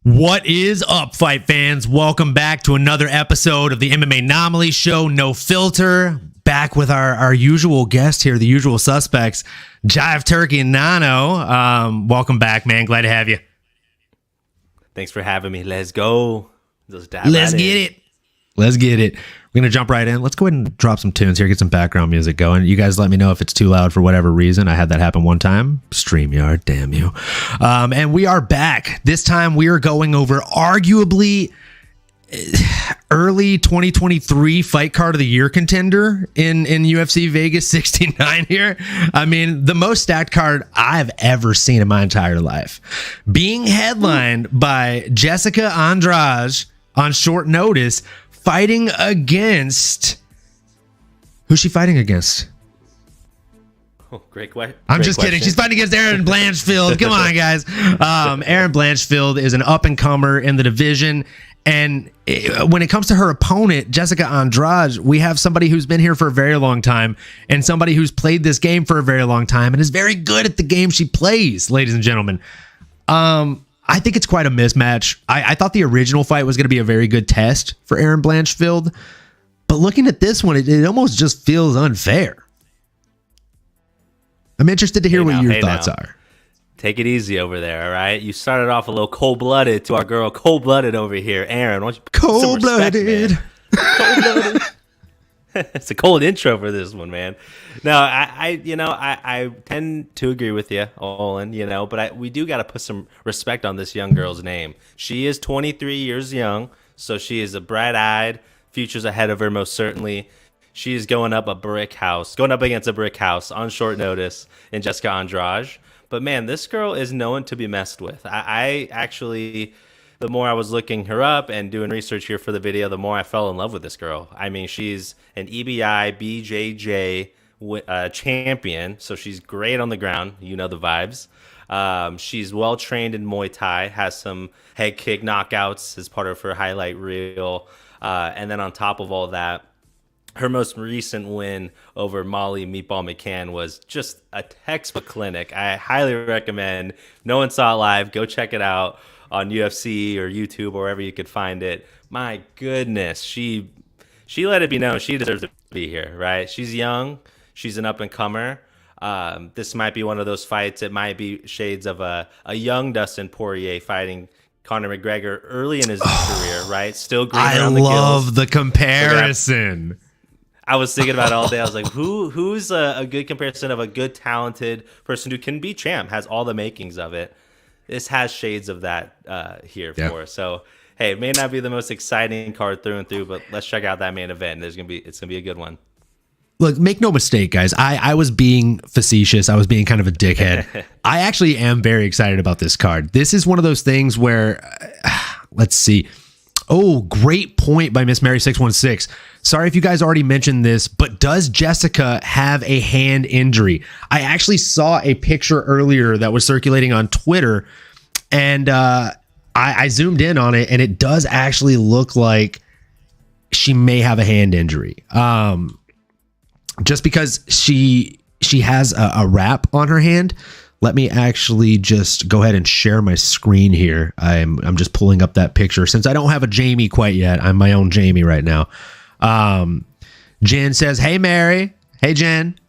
What is up, fight fans? Welcome back to another episode of the MMAnomaly Show, No Filter. Back with our usual guest here, the usual suspects, Jive Turkey and Nano. Welcome back, man. Glad to have you. Thanks for having me. Let's go. Let's get it. Let's get it. We're going to jump right in. Let's go ahead and drop some tunes here, get some background music going. You guys let me know if it's too loud for whatever reason. I had that happen one time. StreamYard, damn you. And we are back. This time we are going over arguably early 2023 fight card of the year contender in UFC Vegas 69 here. I mean, the most stacked card I've ever seen in my entire life. Being headlined by Jessica Andrade on short notice, fighting against... Who's she fighting against? Oh, great question. I'm just kidding. She's fighting against Erin Blanchfield. Come on, guys. Erin Blanchfield is an up-and-comer in the division. And when it comes to her opponent, Jessica Andrade, we have somebody who's been here for a very long time and somebody who's played this game for a very long time and is very good at the game she plays, ladies and gentlemen. I think it's quite a mismatch. I thought the original fight was going to be a very good test for Erin Blanchfield, but looking at this one, it almost just feels unfair. I'm interested to hear what your thoughts are. Take it easy over there, all right? You started off a little cold-blooded to our girl, cold-blooded over here. Erin, why don't you put cold-blooded? Cold-blooded. It's a cold intro for this one, man. No, I tend to agree with you, Olin, but we do got to put some respect on this young girl's name. She is 23 years young, so she is a bright-eyed. Future's ahead of her, most certainly. She is going up against a brick house on short notice in Jessica Andrade. But, man, this girl is no one to be messed with. I actually... The more I was looking her up and doing research here for the video, the more I fell in love with this girl. I mean, she's an EBI BJJ champion, so she's great on the ground. You know the vibes. She's well-trained in Muay Thai, has some head kick knockouts as part of her highlight reel. And then on top of all that, her most recent win over Molly Meatball McCann was just a textbook clinic. I highly recommend. No one saw it live. Go check it out on UFC or YouTube or wherever you could find it. My goodness, she let it be known she deserves to be here, right? She's young. She's an up-and-comer. This might be one of those fights. It might be shades of a young Dustin Poirier fighing Conor McGregor early in his career, right? Still green around the gills. I love the comparison. I was thinking about it all day. I was like, who's a good comparison of a good, talented person who can be champ, has all the makings of it. This has shades of that here for us. So, hey, it may not be the most exciting card through and through, but let's check out that main event. It's gonna be a good one. Look, make no mistake, guys. I was being facetious. I was being kind of a dickhead. I actually am very excited about this card. This is one of those things where, let's see. Oh, great point by Miss Mary 616. Sorry if you guys already mentioned this, but does Jessica have a hand injury? I actually saw a picture earlier that was circulating on Twitter, and I zoomed in on it, and it does actually look like she may have a hand injury. Just because she has a wrap on her hand. Let me actually just go ahead and share my screen here. I'm just pulling up that picture. Since I don't have a Jamie quite yet, I'm my own Jamie right now. Jen says, hey, Mary. Hey, Jen.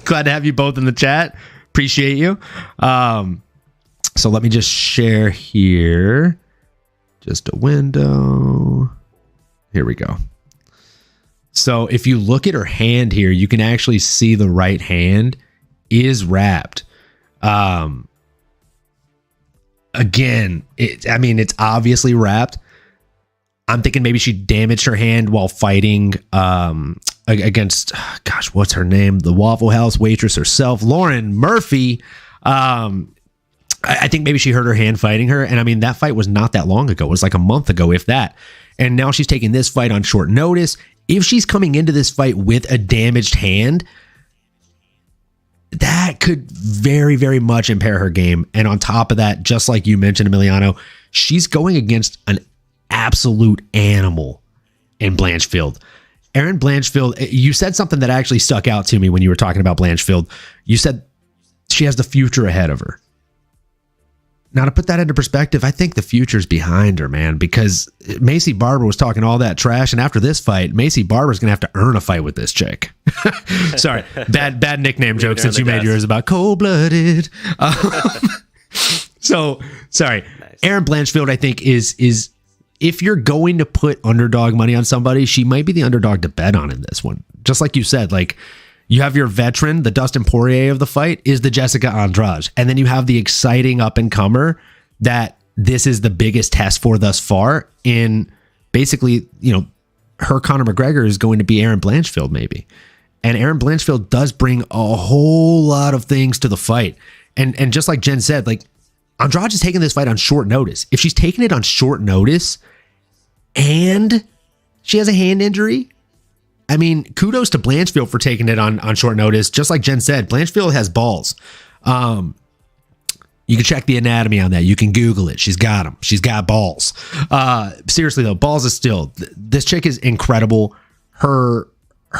Glad to have you both in the chat. Appreciate you. So let me just share here. Just a window. Here we go. So if you look at her hand here, you can actually see the right hand is wrapped. Again, it's obviously wrapped. I'm thinking maybe she damaged her hand while fighting against, gosh, what's her name? The Waffle House waitress herself, Lauren Murphy. I think maybe she hurt her hand fighting her. And I mean, that fight was not that long ago. It was like a month ago, if that. And now she's taking this fight on short notice. If she's coming into this fight with a damaged hand, that could very, very much impair her game. And on top of that, just like you mentioned, Emiliano, she's going against an absolute animal in Blanchfield. Erin Blanchfield, you said something that actually stuck out to me when you were talking about Blanchfield. You said she has the future ahead of her. Now, to put that into perspective, I think the future's behind her, man, because Macy Barber was talking all that trash, and after this fight, Macy Barber's going to have to earn a fight with this chick. Sorry, bad nickname joke since you made yours about cold-blooded. So, sorry. Nice. Erin Blanchfield, I think, is if you're going to put underdog money on somebody, she might be the underdog to bet on in this one. Just like you said, like, you have your veteran, the Dustin Poirier of the fight, is the Jessica Andrade. And then you have the exciting up-and-comer that this is the biggest test for thus far in basically, her Conor McGregor is going to be Erin Blanchfield maybe. And Erin Blanchfield does bring a whole lot of things to the fight. And just like Jen said, like, Andrade is taking this fight on short notice. If she's taking it on short notice and she has a hand injury, I mean, kudos to Blanchfield for taking it on short notice. Just like Jen said, Blanchfield has balls. You can check the anatomy on that. You can Google it. She's got them. She's got balls. Seriously though, balls is still. This chick is incredible. Her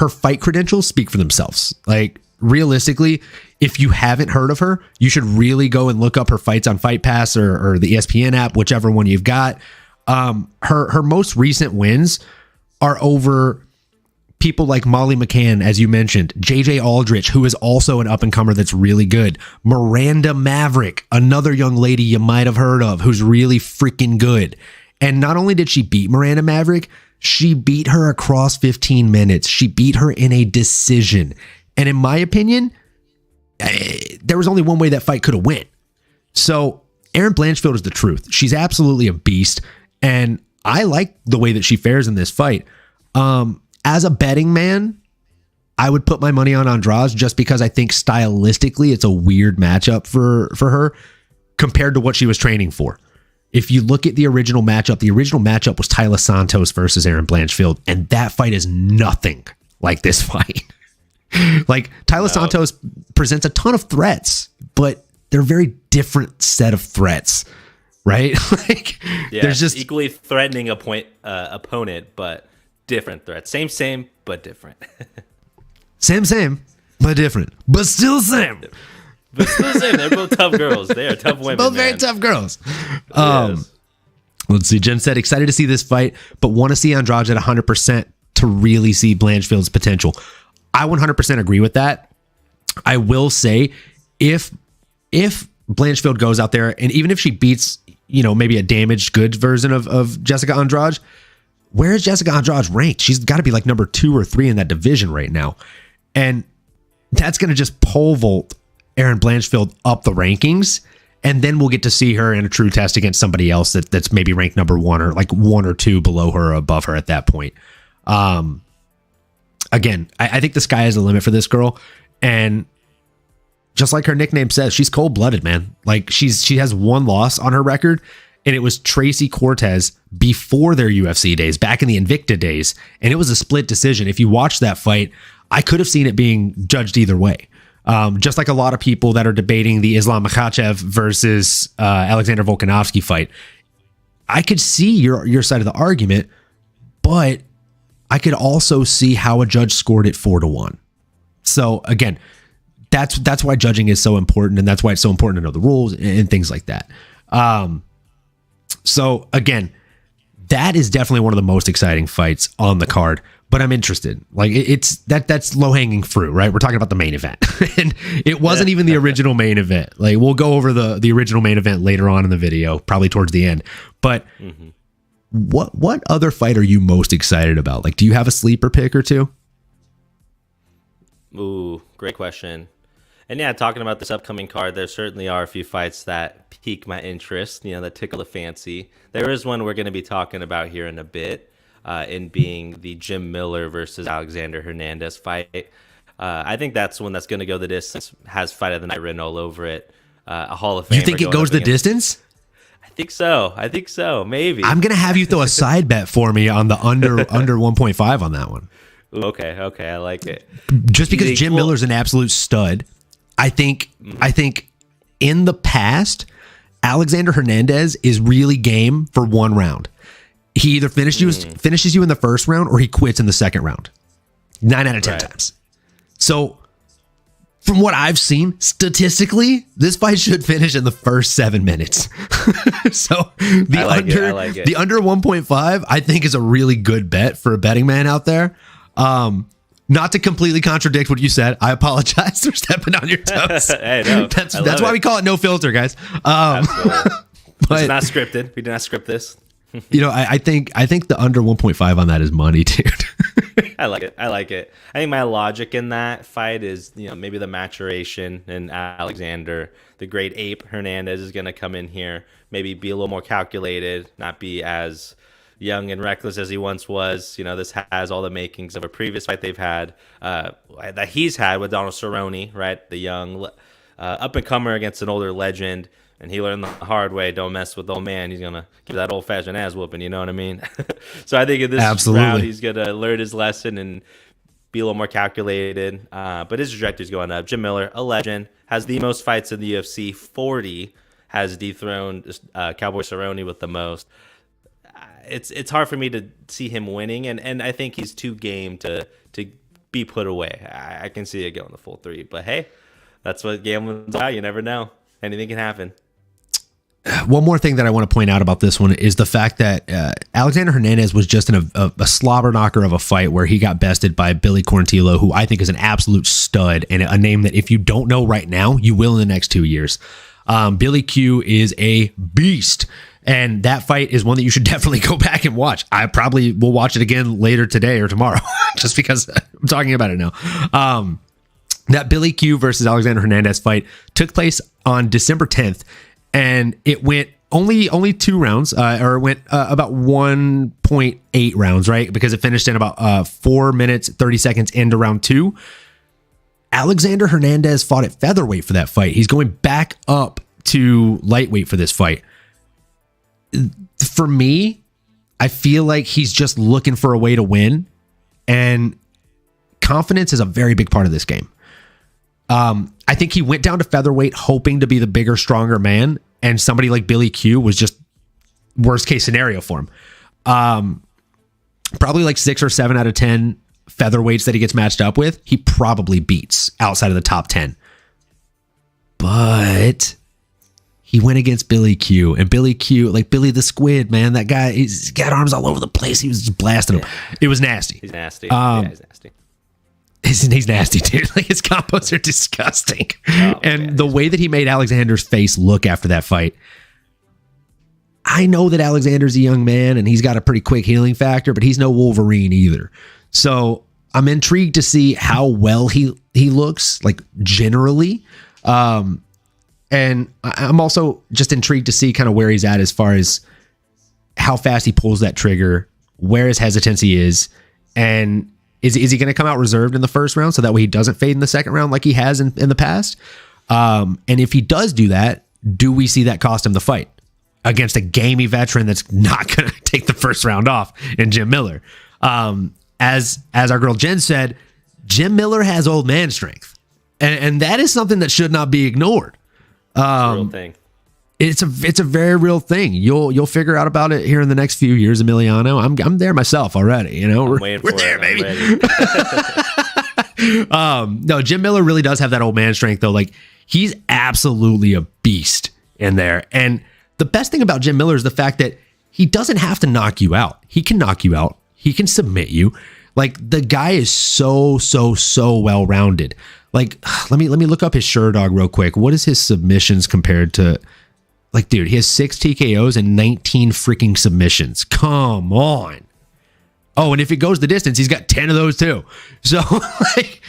fight credentials speak for themselves. Like, realistically, if you haven't heard of her, you should really go and look up her fights on Fight Pass or the ESPN app, whichever one you've got. Her most recent wins are over people like Molly McCann, as you mentioned, JJ Aldrich, who is also an up-and-comer that's really good, Miranda Maverick, another young lady you might have heard of who's really freaking good. And not only did she beat Miranda Maverick, she beat her across 15 minutes. She beat her in a decision. And in my opinion, there was only one way that fight could have went. So Erin Blanchfield is the truth. She's absolutely a beast. And I like the way that she fares in this fight. As a betting man, I would put my money on Andrade just because I think stylistically it's a weird matchup for her compared to what she was training for. If you look at the original matchup was Tyler Santos versus Erin Blanchfield, and that fight is nothing like this fight. Like, Tyler Santos presents a ton of threats, but they're a very different set of threats, right? Like, there's just equally threatening opponent, but different threats. Same, but different. Same, but different. But still same. But still same. They're both tough girls. They are tough women. Both very tough girls. Let's see. Jen said, excited to see this fight, but want to see Andrade at 100% to really see Blanchfield's potential. I 100% agree with that. I will say, if Blanchfield goes out there, and even if she beats, maybe a damaged goods version of Jessica Andrade, where is Jessica Andrade ranked? She's got to be like number 2 or 3 in that division right now. And that's going to just pole vault Erin Blanchfield up the rankings. And then we'll get to see her in a true test against somebody else that's maybe ranked number 1 or like 1 or 2 below her or above her at that point. Again, I think the sky is the limit for this girl. And just like her nickname says, she's cold-blooded, man. Like, she has 1 loss on her record, and it was Tracy Cortez before their UFC days, back in the Invicta days, and it was a split decision. If you watch that fight, I could have seen it being judged either way. Just like a lot of people that are debating the Islam Makhachev versus Alexander Volkanovski fight. I could see your side of the argument, but I could also see how a judge scored it 4-1. So again, that's why judging is so important, and that's why it's so important to know the rules and things like that. So again, that is definitely one of the most exciting fights on the card, but I'm interested. Like, that's low hanging fruit, right? We're talking about the main event, and it wasn't even the original main event. Like, we'll go over the original main event later on in the video, probably towards the end. But what other fight are you most excited about? Like, do you have a sleeper pick or two? Ooh, great question. And yeah, talking about this upcoming card, there certainly are a few fights that pique my interest, that tickle the fancy. There is one we're going to be talking about here in a bit, in being the Jim Miller versus Alexander Hernandez fight. I think that's one that's going to go the distance, has Fight of the Night written all over it. A Hall of Fame. You think it goes the distance? I think so. Maybe. I'm going to have you throw a side bet for me on the under 1.5 on that one. Okay, I like it. Just because Jim Miller's an absolute stud. I think in the past, Alexander Hernandez is really game for 1 round. He either finishes you in the first round or he quits in the second round. 9 out of 10 times. So from what I've seen, statistically, this fight should finish in the first 7 minutes. So the under 1.5, I think, is a really good bet for a betting man out there. Not to completely contradict what you said, I apologize for stepping on your toes. Hey, no, that's why we call it no filter, guys. But it's not scripted. We did not script this. I think the under 1.5 on that is money, dude. I like it. I think my logic in that fight is, maybe the maturation in Alexander. The great ape Hernandez is going to come in here, maybe be a little more calculated, not be as young and reckless as he once was. This has all the makings of a previous fight they've had, that he's had with Donald Cerrone, right? The young up-and-comer against an older legend. And he learned the hard way, don't mess with the old man. He's going to give that old-fashioned ass whooping, you know what I mean? So I think in this round, he's going to learn his lesson and be a little more calculated. But his trajectory's going up. Jim Miller, a legend, has the most fights in the UFC, 40, has dethroned Cowboy Cerrone with the most. It's hard for me to see him winning, and I think he's too game to be put away. I can see it going the full 3. But, hey, that's what gambling's about. You never know. Anything can happen. One more thing that I want to point out about this one is the fact that Alexander Hernandez was just in a slobber knocker of a fight where he got bested by Billy Quarantillo, who I think is an absolute stud and a name that if you don't know right now, you will in the next 2 years. Billy Q is a beast, and that fight is one that you should definitely go back and watch. I probably will watch it again later today or tomorrow just because I'm talking about it now. That Billy Q versus Alexander Hernandez fight took place on December 10th, and it went only 2 rounds, or it went about 1.8 rounds, right? Because it finished in about 4 minutes, 30 seconds into round 2. Alexander Hernandez fought at featherweight for that fight. He's going back up to lightweight for this fight. For me, I feel like he's just looking for a way to win, and confidence is a very big part of this game. I think he went down to featherweight hoping to be the bigger, stronger man, and somebody like Billy Q was just worst case scenario for him. Probably like 6 or 7 out of 10 featherweights that he gets matched up with, he probably beats outside of the top 10. But he went against Billy Q, and Billy Q, like Billy the Squid, man, that guy, he's got arms all over the place. He was just blasting him. It was nasty. He's nasty. He's nasty. He's nasty, dude. Like, his combos are disgusting. And the way that he made Alexander's face look after that fight, I know that Alexander's a young man and he's got a pretty quick healing factor, but he's no Wolverine either. So I'm intrigued to see how well he looks, like, generally. And I'm also just intrigued to see kind of where he's at as far as how fast he pulls that trigger, where his hesitancy is, and is he going to come out reserved in the first round so that way he doesn't fade in the second round like he has in the past? And if he does do that, do we see that cost him the fight against a gamey veteran that's not going to take the first round off in Jim Miller? As our girl Jen said, Jim Miller has old man strength, and that is something that should not be ignored. It's a real thing. It's a very real thing. You'll figure out about it here in the next few years, Emiliano. I'm there myself already. We're there, baby. No, Jim Miller really does have that old man strength though. Like, he's absolutely a beast in there. And the best thing about Jim Miller is the fact that he doesn't have to knock you out. He can knock you out. He can submit you. Like, the guy is so well rounded. Like, let me look up his Sherdog real quick. What is his submissions compared to? Like, dude, he has 6 TKOs and 19 freaking submissions. Come on. Oh, and if it goes the distance, he's got 10 of those too. So, like,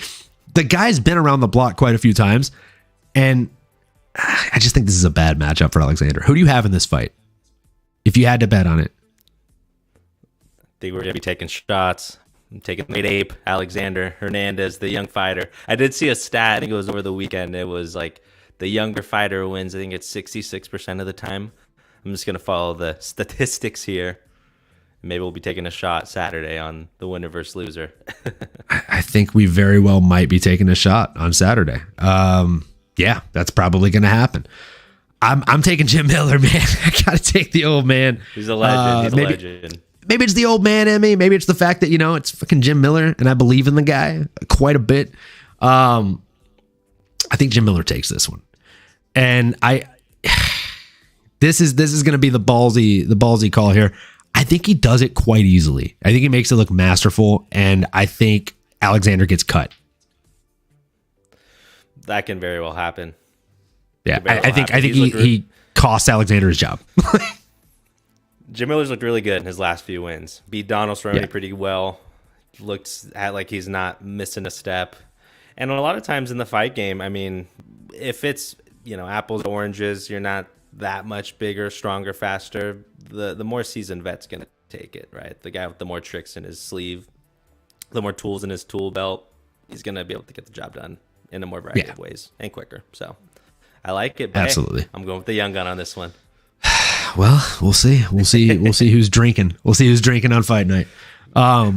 the guy's been around the block quite a few times. And I just think this is a bad matchup for Alexander. Who do you have in this fight? If you had to bet on it. I think we're going to be taking shots. I'm taking late ape, Alexander Hernandez, the young fighter. I did see a stat. I think it was over the weekend. It was like, the younger fighter wins. I think it's 66% of the time. I'm just going to follow the statistics here. Maybe we'll be taking a shot Saturday on the winner versus loser. I think we very well might be taking a shot on Saturday. Yeah, that's probably going to happen. I'm taking Jim Miller, man. I got to take the old man. He's a legend. He's a legend. Maybe it's the old man in me. Maybe it's the fact that, it's fucking Jim Miller and I believe in the guy quite a bit. I think Jim Miller takes this one. And this is going to be the ballsy call here. I think he does it quite easily. I think he makes it look masterful, and I think Alexander gets cut. That can very well happen. Yeah, I think he costs Alexander his job. Jim Miller's looked really good in his last few wins. Beat Donald Cerrone pretty well. Looks like he's not missing a step. And a lot of times in the fight game, I mean, if it's, apples to oranges, you're not that much bigger, stronger, faster. The more seasoned vet's going to take it, right? The guy with the more tricks in his sleeve, the more tools in his tool belt, he's going to be able to get the job done in a more variety of ways and quicker. So I like it. But absolutely. Hey, I'm going with the young gun on this one. Well, we'll see. We'll see who's drinking. We'll see who's drinking on fight night. All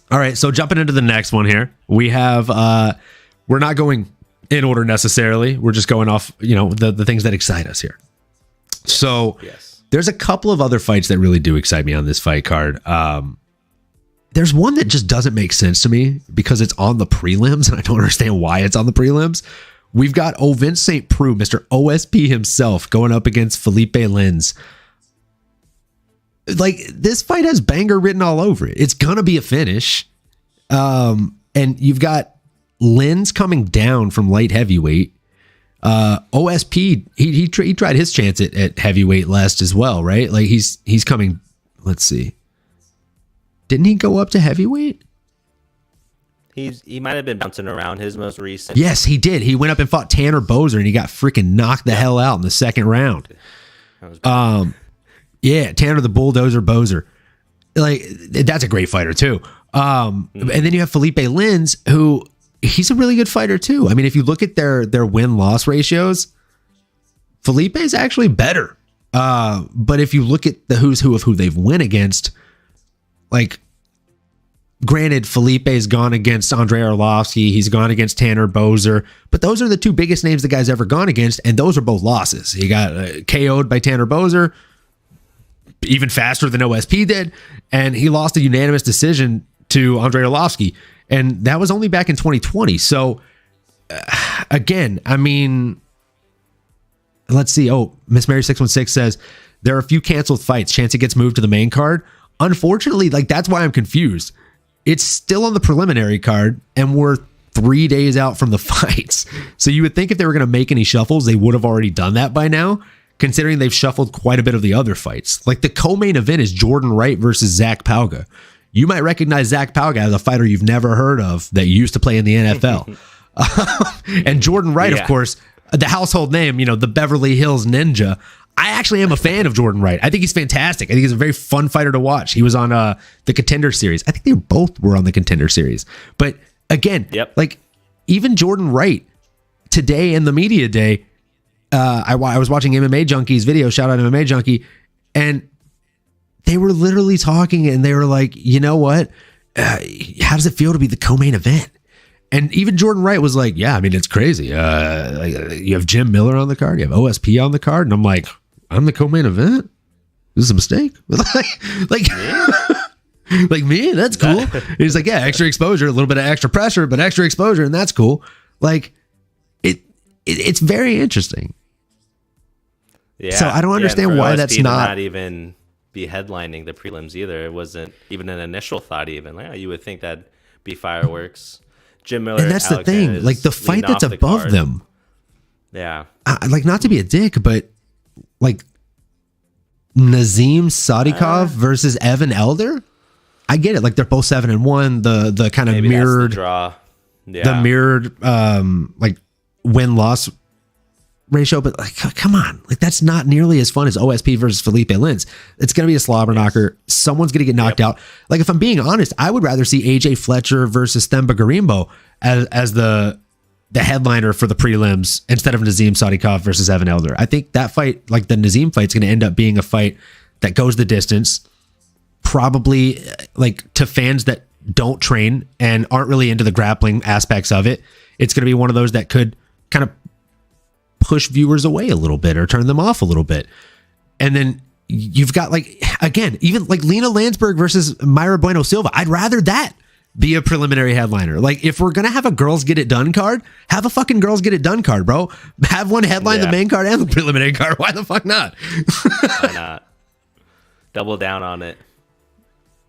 right. So jumping into the next one here, we have, we're not going in order necessarily. We're just going off, the things that excite us here. So there's a couple of other fights that really do excite me on this fight card. There's one that just doesn't make sense to me because it's on the prelims, and I don't understand why it's on the prelims. We've got Vince St. Preux, Mr. OSP himself, going up against Felipe Lins. Like, this fight has banger written all over it. It's gonna be a finish. And you've got Lins coming down from light heavyweight. OSP, he tried his chance at heavyweight last as well, right? Like, he's coming. Let's see. Didn't he go up to heavyweight? He might have been bouncing around his most recent. Yes, he did. He went up and fought Tanner Bozer, and he got freaking knocked the hell out in the second round. Yeah, Tanner the Bulldozer Bozer. Like, that's a great fighter too. And then you have Felipe Lins, who he's a really good fighter too. I mean, if you look at their win-loss ratios, Felipe is actually better. But if you look at the who's who of who they've won against, like, granted, Felipe's gone against Andrei Arlovsky, he's gone against Tanner Bozer, but those are the two biggest names the guy's ever gone against, and those are both losses. He got KO'd by Tanner Bozer, even faster than OSP did, and he lost a unanimous decision to Andrei Arlovsky, and that was only back in 2020. So, again, I mean, let's see. Oh, Miss Mary 616 says, there are a few canceled fights. Chance it gets moved to the main card. Unfortunately, like, that's why I'm confused. It's still on the preliminary card, and we're 3 days out from the fights. So you would think if they were going to make any shuffles, they would have already done that by now, considering they've shuffled quite a bit of the other fights. Like, the co-main event is Jordan Wright versus Zach Pauga. You might recognize Zach Pauga as a fighter you've never heard of that used to play in the NFL. And Jordan Wright, of course, the household name, the Beverly Hills Ninja. I actually am a fan of Jordan Wright. I think he's fantastic. I think he's a very fun fighter to watch. He was on the Contender Series. I think they both were on the Contender Series. But again, like, even Jordan Wright today in the media day, I was watching MMA Junkie's video, shout out MMA Junkie, and they were literally talking, and they were like, you know what? How does it feel to be the co-main event? And even Jordan Wright was like, yeah, I mean, it's crazy. You have Jim Miller on the card, you have OSP on the card, and I'm like, I'm the co-main event? This is a mistake? like me? That's cool. He's like, yeah, extra exposure, a little bit of extra pressure, but extra exposure, and that's cool. Like, it's very interesting. Yeah. So I don't understand why that's not even be headlining the prelims either. It wasn't even an initial thought even. Like, you would think that'd be fireworks. Jim Miller, and that's the thing. Like, the fight that's above them. Yeah. Like, not to be a dick, but like Nazim Sadikov versus Evan Elder. I get it. Like, they're both 7-1. The kind of mirrored draw. Yeah. The mirrored like win-loss ratio, but like, come on, like, that's not nearly as fun as OSP versus Felipe Lins. It's gonna be a slobber knocker. Someone's gonna get knocked out. Like, if I'm being honest, I would rather see AJ Fletcher versus Themba Garimbo as the headliner for the prelims instead of Nazim Sadikov versus Evan Elder. I think that fight, like the Nazim fight, is gonna end up being a fight that goes the distance, probably, like, to fans that don't train and aren't really into the grappling aspects of it. It's gonna be one of those that could kind of push viewers away a little bit or turn them off a little bit. And then you've got, like, again, even like Lena Landsberg versus Mayra Bueno Silva. I'd rather that be a preliminary headliner. Like, if we're gonna have a girls get it done card, have a fucking girls get it done card, bro. Have one headline the main card and the preliminary card. Why the fuck not? Why not? Double down on it.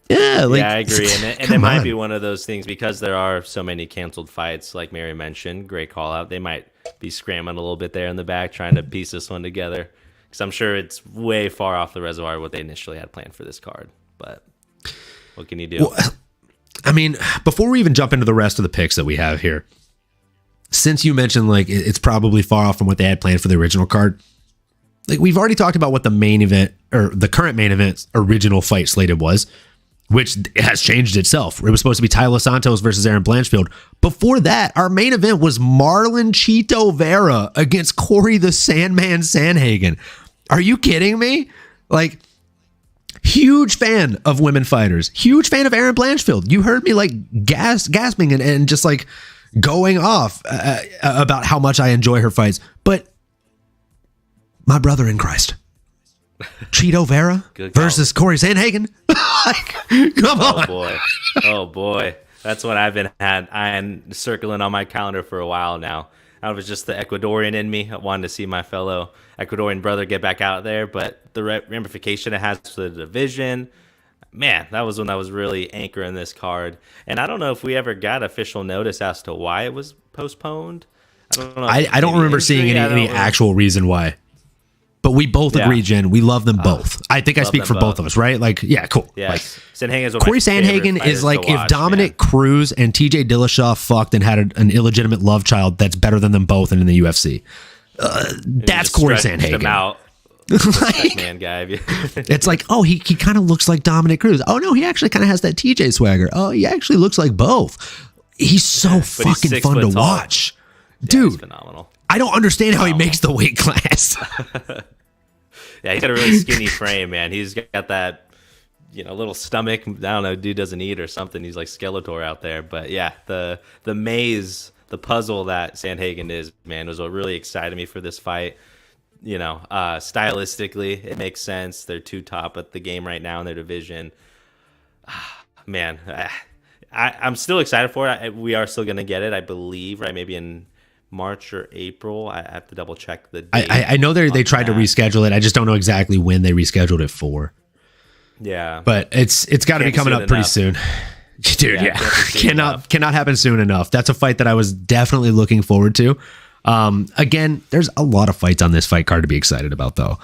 Yeah, like, yeah, I agree. And it might be one of those things, because there are so many canceled fights, like Mary mentioned. Great call out. They might be scrambling a little bit there in the back, trying to piece this one together. Because I'm sure it's way far off the reservoir what they initially had planned for this card. But what can you do? Well, I mean, before we even jump into the rest of the picks that we have here, since you mentioned like it's probably far off from what they had planned for the original card, like we've already talked about what the main event or the current main event's original fight slated was, which has changed itself. It was supposed to be Tyler Santos versus Aaron Blanchfield. Before that, our main event was Marlon Chito Vera against Corey the Sandman Sanhagen. Are you kidding me? Like, huge fan of women fighters. Huge fan of Aaron Blanchfield. You heard me like gasping and just like going off about how much I enjoy her fights. But my brother in Christ, Chito Vera versus Corey Sandhagen. Like, come on. Oh boy. That's what I'm circling on my calendar for a while now. That was just the Ecuadorian in me. I wanted to see my fellow Ecuadorian brother get back out there, but the ramification it has for the division, man, that was when I was really anchoring this card. And I don't know if we ever got official notice as to why it was postponed. I don't know. I don't remember seeing any actual reason why. But we both agree, Jen. We love them both. I think I speak for both of us, right? Like, yeah, cool. Yes. Like, Sandhagen Corey Sandhagen is like if Dominic Cruz and TJ Dillashaw fucked and had an illegitimate love child that's better than them both and in the UFC. That's Corey Sandhagen. Like, man guy. It's like, oh, he kind of looks like Dominic Cruz. Oh no, he actually kind of has that TJ swagger. Oh, he actually looks like both. He's so fucking fun to watch, dude. He's phenomenal. I don't understand how he makes the weight class. Yeah, he's got a really skinny frame, man. He's got that, little stomach. I don't know, dude doesn't eat or something. He's like Skeletor out there. But yeah, the maze, the puzzle that Sandhagen is, man, was what really excited me for this fight. Stylistically, it makes sense. They're two top at the game right now in their division. Man, I'm still excited for it. We are still going to get it, I believe, right? Maybe in March or April. I have to double check the date. I know they tried to reschedule it. I just don't know exactly when they rescheduled it for. Yeah, but it's got to be coming up pretty soon, dude. Yeah, cannot happen soon enough. That's a fight that I was definitely looking forward to. Again, there's a lot of fights on this fight card to be excited about, though.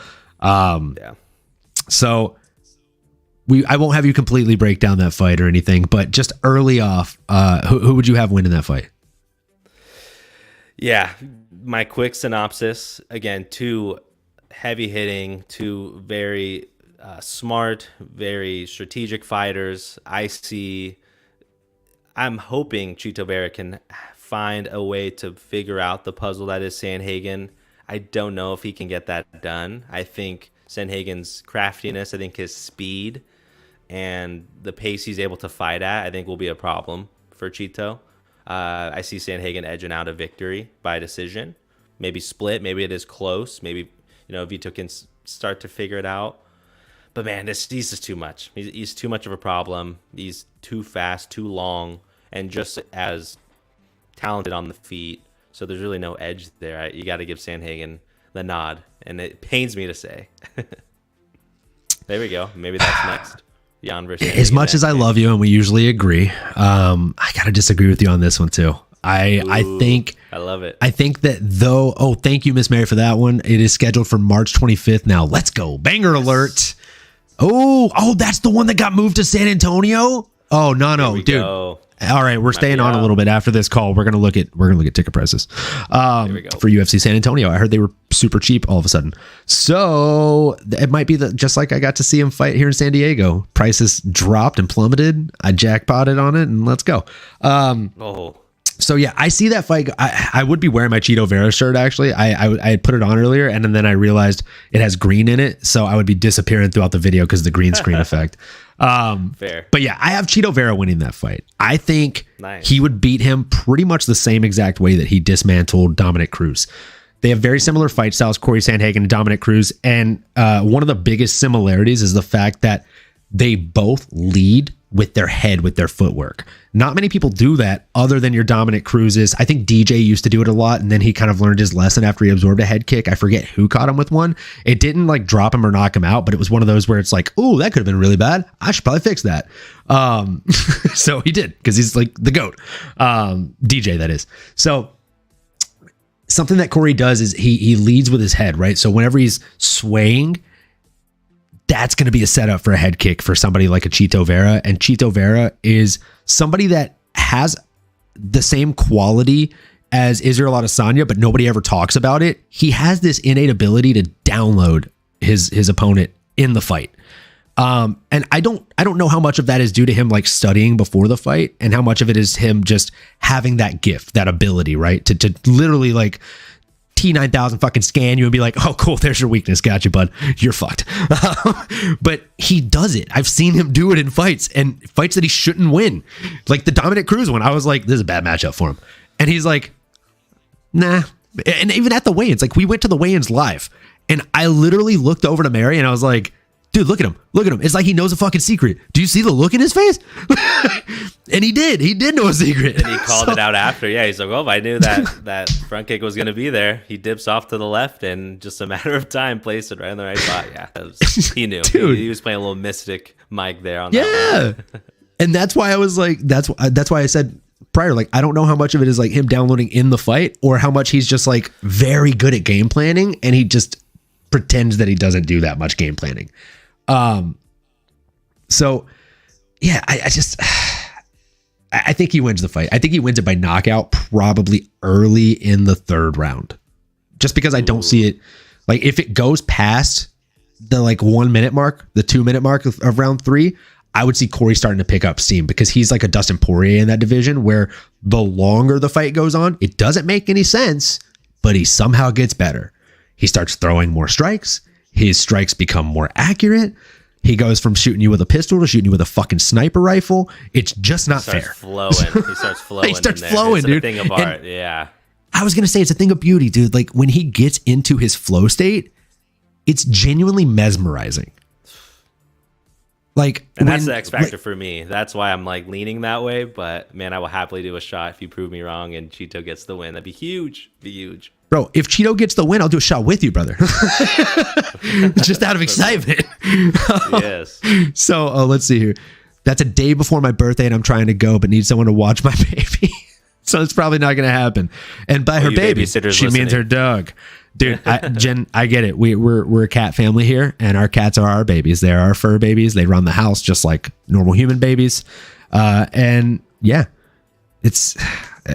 So I won't have you completely break down that fight or anything, but just early off, who would you have win in that fight? Yeah, my quick synopsis, again, two heavy hitting, two very smart, very strategic fighters. I'm hoping Chito Vera can find a way to figure out the puzzle that is Sandhagen. I don't know if he can get that done. I think Sandhagen's craftiness, I think his speed and the pace he's able to fight at, I think will be a problem for Chito. I see Sandhagen edging out a victory by decision, maybe split, maybe it is close, maybe Vito can start to figure it out. But man, he's just too much. He's too much of a problem. He's too fast, too long, and just as talented on the feet. So there's really no edge there. You got to give Sandhagen the nod, and it pains me to say. There we go. Maybe that's next. Jan versus as much as I love you, and we usually agree, I gotta disagree with you on this one too. I think I love it. I think that though. Oh, thank you, Miss Mary, for that one. It is scheduled for March 25th. Now let's go. Banger alert. Oh, that's the one that got moved to San Antonio. Oh no, dude. Go. All right, we're staying on a little bit after this call. We're gonna look at ticket prices for UFC San Antonio. I heard they were super cheap all of a sudden, so it might be just like I got to see him fight here in San Diego. Prices dropped and plummeted. I jackpotted on it, and let's go. So yeah, I see that fight. I would be wearing my Chito Vera shirt actually. I had put it on earlier, and then I realized it has green in it, so I would be disappearing throughout the video because of the green screen effect. Fair. But yeah, I have Chito Vera winning that fight. I think he would beat him pretty much the same exact way that he dismantled Dominic Cruz. They have very similar fight styles, Corey Sandhagen and Dominic Cruz, and one of the biggest similarities is the fact that they both lead with their head, with their footwork. Not many people do that other than your Dominic Cruzes. I think DJ used to do it a lot, and then he kind of learned his lesson after he absorbed a head kick. I forget who caught him with one. It didn't like drop him or knock him out, but it was one of those where it's like, oh, that could have been really bad. I should probably fix that. So he did, because he's like the GOAT. DJ, that is. So something that Corey does is he leads with his head, right? So whenever he's swaying, that's going to be a setup for a head kick for somebody like a Chito Vera. And Chito Vera is somebody that has the same quality as Israel Adesanya, but nobody ever talks about it. He has this innate ability to download his opponent in the fight. And I don't know how much of that is due to him like studying before the fight, and how much of it is him just having that gift, that ability, right? To literally like T9000 fucking scan you and be like, oh, cool, there's your weakness. Got you, bud. You're fucked. But he does it. I've seen him do it in fights, and fights that he shouldn't win. Like the Dominic Cruz one, I was like, this is a bad matchup for him. And he's like, nah. And even at the weigh-ins, like we went to the weigh-ins live, and I literally looked over to Mary and I was like, dude, look at him. Look at him. It's like he knows a fucking secret. Do you see the look in his face? And he did. He did know a secret. And he called it out after. Yeah, he's like, well, I knew that front kick was going to be there. He dips off to the left, and just a matter of time, placed it right in the right spot. Yeah, he knew. Dude. He was playing a little Mystic Mike there on that. Yeah. And that's why I was like, that's why I said prior, like, I don't know how much of it is like him downloading in the fight, or how much he's just like very good at game planning, and he just pretends that he doesn't do that much game planning. So yeah, I think he wins the fight. I think he wins it by knockout, probably early in the third round, just because I don't see it. Like if it goes past the like 1 minute mark, the 2 minute mark of round 3, I would see Corey starting to pick up steam, because he's like a Dustin Poirier in that division, where the longer the fight goes on, it doesn't make any sense, but he somehow gets better. He starts throwing more strikes. His strikes become more accurate. He goes from shooting you with a pistol to shooting you with a fucking sniper rifle. It's just not fair. He starts flowing. He starts flowing, dude. It's a thing of art. Yeah. I was going to say it's a thing of beauty, dude. Like when he gets into his flow state, it's genuinely mesmerizing. Like, and that's the X factor for me. That's why I'm like leaning that way. But man, I will happily do a shot if you prove me wrong and Chito gets the win. That'd be huge. Bro, if Chito gets the win, I'll do a shot with you, brother. Just out of excitement. Yes. So let's see here. That's a day before my birthday, and I'm trying to go, but need someone to watch my baby. So it's probably not going to happen. And by her baby, she means her dog. Dude, Jen, I get it. We're a cat family here, and our cats are our babies. They're our fur babies. They run the house just like normal human babies. And yeah, it's,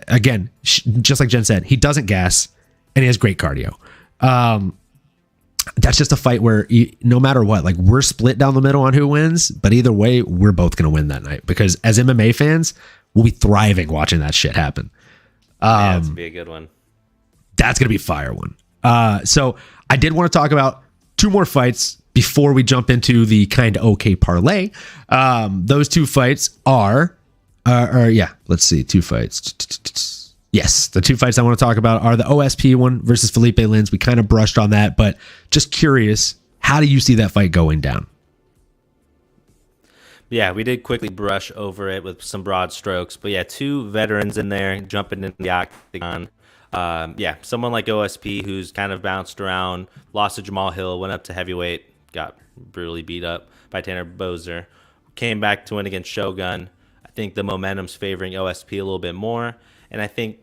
again, just like Jen said, he doesn't gas, and he has great cardio. That's just a fight where no matter what, like we're split down the middle on who wins, but either way, we're both going to win that night, because as MMA fans, we'll be thriving watching that shit happen. Yeah, that's going to be a good one. That's going to be a fire one. So I did want to talk about 2 more fights before we jump into the Kinda Okay Parlay. Those 2 fights are let's see, 2 fights. Yes, the 2 fights I want to talk about are the OSP one versus Felipe Lins. We kind of brushed on that, but just curious, how do you see that fight going down? Yeah, we did quickly brush over it with some broad strokes, but yeah, 2 veterans in there jumping in the octagon. Someone like OSP, who's kind of bounced around, lost to Jamal Hill, went up to heavyweight, got brutally beat up by Tanner Boser, came back to win against Shogun. I think the momentum's favoring OSP a little bit more, and I think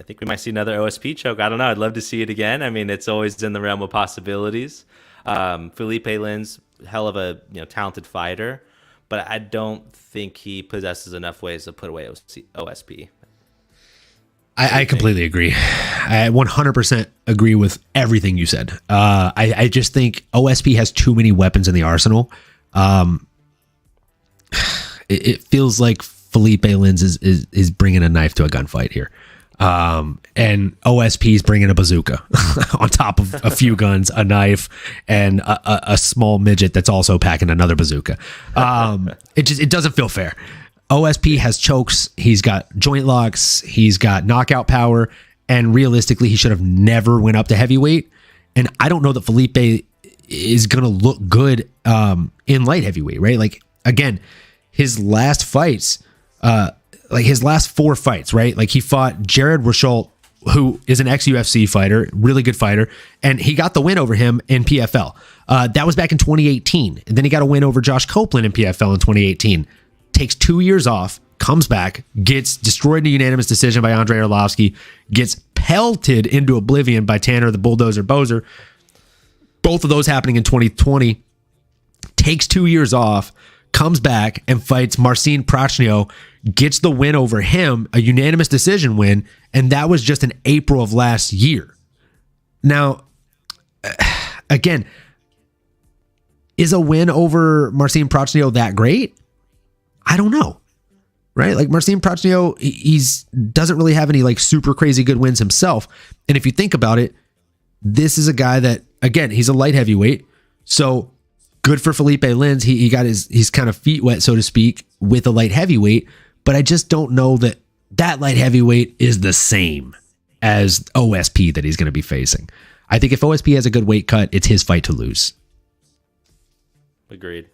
we might see another OSP choke. I don't know. I'd love to see it again. I mean, it's always in the realm of possibilities. Felipe Lins, hell of a talented fighter, but I don't think he possesses enough ways to put away OSP. I completely agree. I 100% agree with everything you said. I just think OSP has too many weapons in the arsenal. It feels like Felipe Lins is bringing a knife to a gunfight here. And OSP is bringing a bazooka on top of a few guns, a knife, and a small midget that's also packing another bazooka. It doesn't feel fair. OSP has chokes, he's got joint locks, he's got knockout power, and realistically, he should have never went up to heavyweight. And I don't know that Felipe is going to look good in light heavyweight, right? Like, again, his last fights, like his last 4 fights, right? Like he fought Jared Rashult, who is an ex-UFC fighter, really good fighter, and he got the win over him in PFL. That was back in 2018. And then he got a win over Josh Copeland in PFL in 2018. Takes 2 years off, comes back, gets destroyed in a unanimous decision by Andrei Arlovsky, gets pelted into oblivion by Tanner the Bulldozer Bozer. Both of those happening in 2020. Takes 2 years off, comes back and fights Marcin Prachnio, gets the win over him, a unanimous decision win, and that was just in April of last year. Now, again, is a win over Marcin Prachnio that great? I don't know, right? Like Marcin Prachnio, he's doesn't really have any like super crazy good wins himself. And if you think about it, this is a guy that, again, he's a light heavyweight, so good for Felipe Lins. He got his kind of feet wet, so to speak, with a light heavyweight, but I just don't know that light heavyweight is the same as OSP that he's going to be facing. I think if OSP has a good weight cut, it's his fight to lose. Agreed.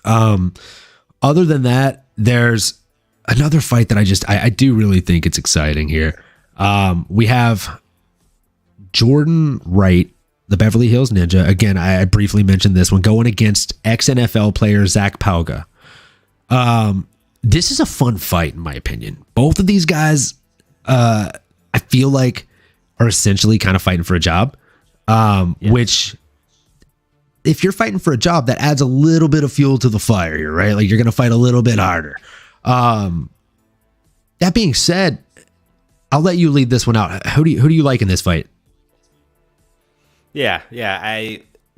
Other than that, there's another fight that I do really think it's exciting here. We have Jordan Wright, the Beverly Hills Ninja. Again, I briefly mentioned this one, going against ex-NFL player Zach Pauga. This is a fun fight, in my opinion. Both of these guys, I feel like, are essentially kind of fighting for a job, which, if you're fighting for a job, that adds a little bit of fuel to the fire here, right? Like, you're going to fight a little bit harder. That being said, I'll let you lead this one out. Who do you like in this fight? Yeah.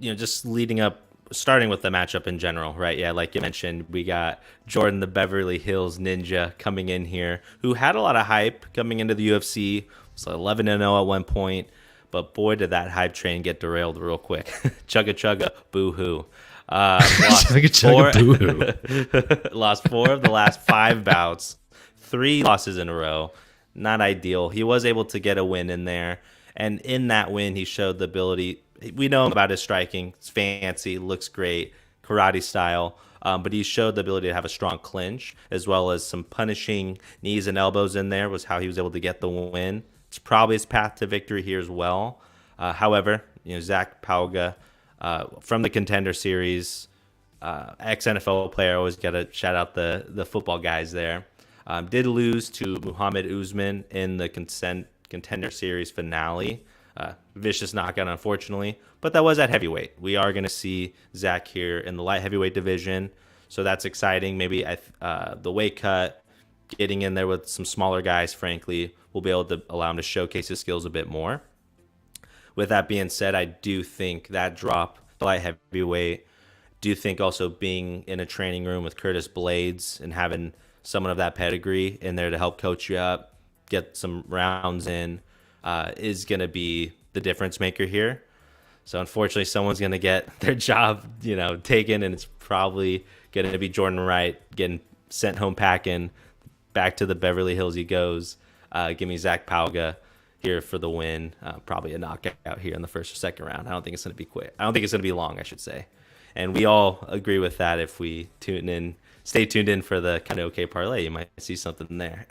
Just leading up, starting with the matchup in general, right? Yeah, like you mentioned, we got Jordan, the Beverly Hills Ninja, coming in here, who had a lot of hype coming into the UFC. Was 11-0 at one point, but boy, did that hype train get derailed real quick. Chugga chugga, boo hoo. Lost 4 of the last 5 bouts, 3 losses in a row. Not ideal. He was able to get a win in there. And in that win, he showed the ability. We know about his striking. It's fancy, looks great, karate style. But he showed the ability to have a strong clinch, as well as some punishing knees and elbows in there was how he was able to get the win. It's probably his path to victory here as well. However, Zach Pauga from the Contender Series, ex-NFL player, always got to shout out the football guys there. Did lose to Muhammad Usman in the Contender Series finale. Vicious knockout, unfortunately, but that was at heavyweight. We are going to see Zach here in the light heavyweight division, so that's exciting. Maybe the weight cut, getting in there with some smaller guys, frankly, will be able to allow him to showcase his skills a bit more. With that being said, I do think that drop, the light heavyweight, do think also being in a training room with Curtis Blades and having someone of that pedigree in there to help coach you up, get some rounds in, is going to be the difference maker here. So unfortunately, someone's going to get their job, taken, and it's probably going to be Jordan Wright getting sent home packing. Back to the Beverly Hills he goes. Give me Zach Pauga here for the win. Probably a knockout here in the first or second round. I don't think it's going to be quick. I don't think it's going to be long, I should say. And we all agree with that. If we stay tuned in for the Kinda Okay Parlay, you might see something there.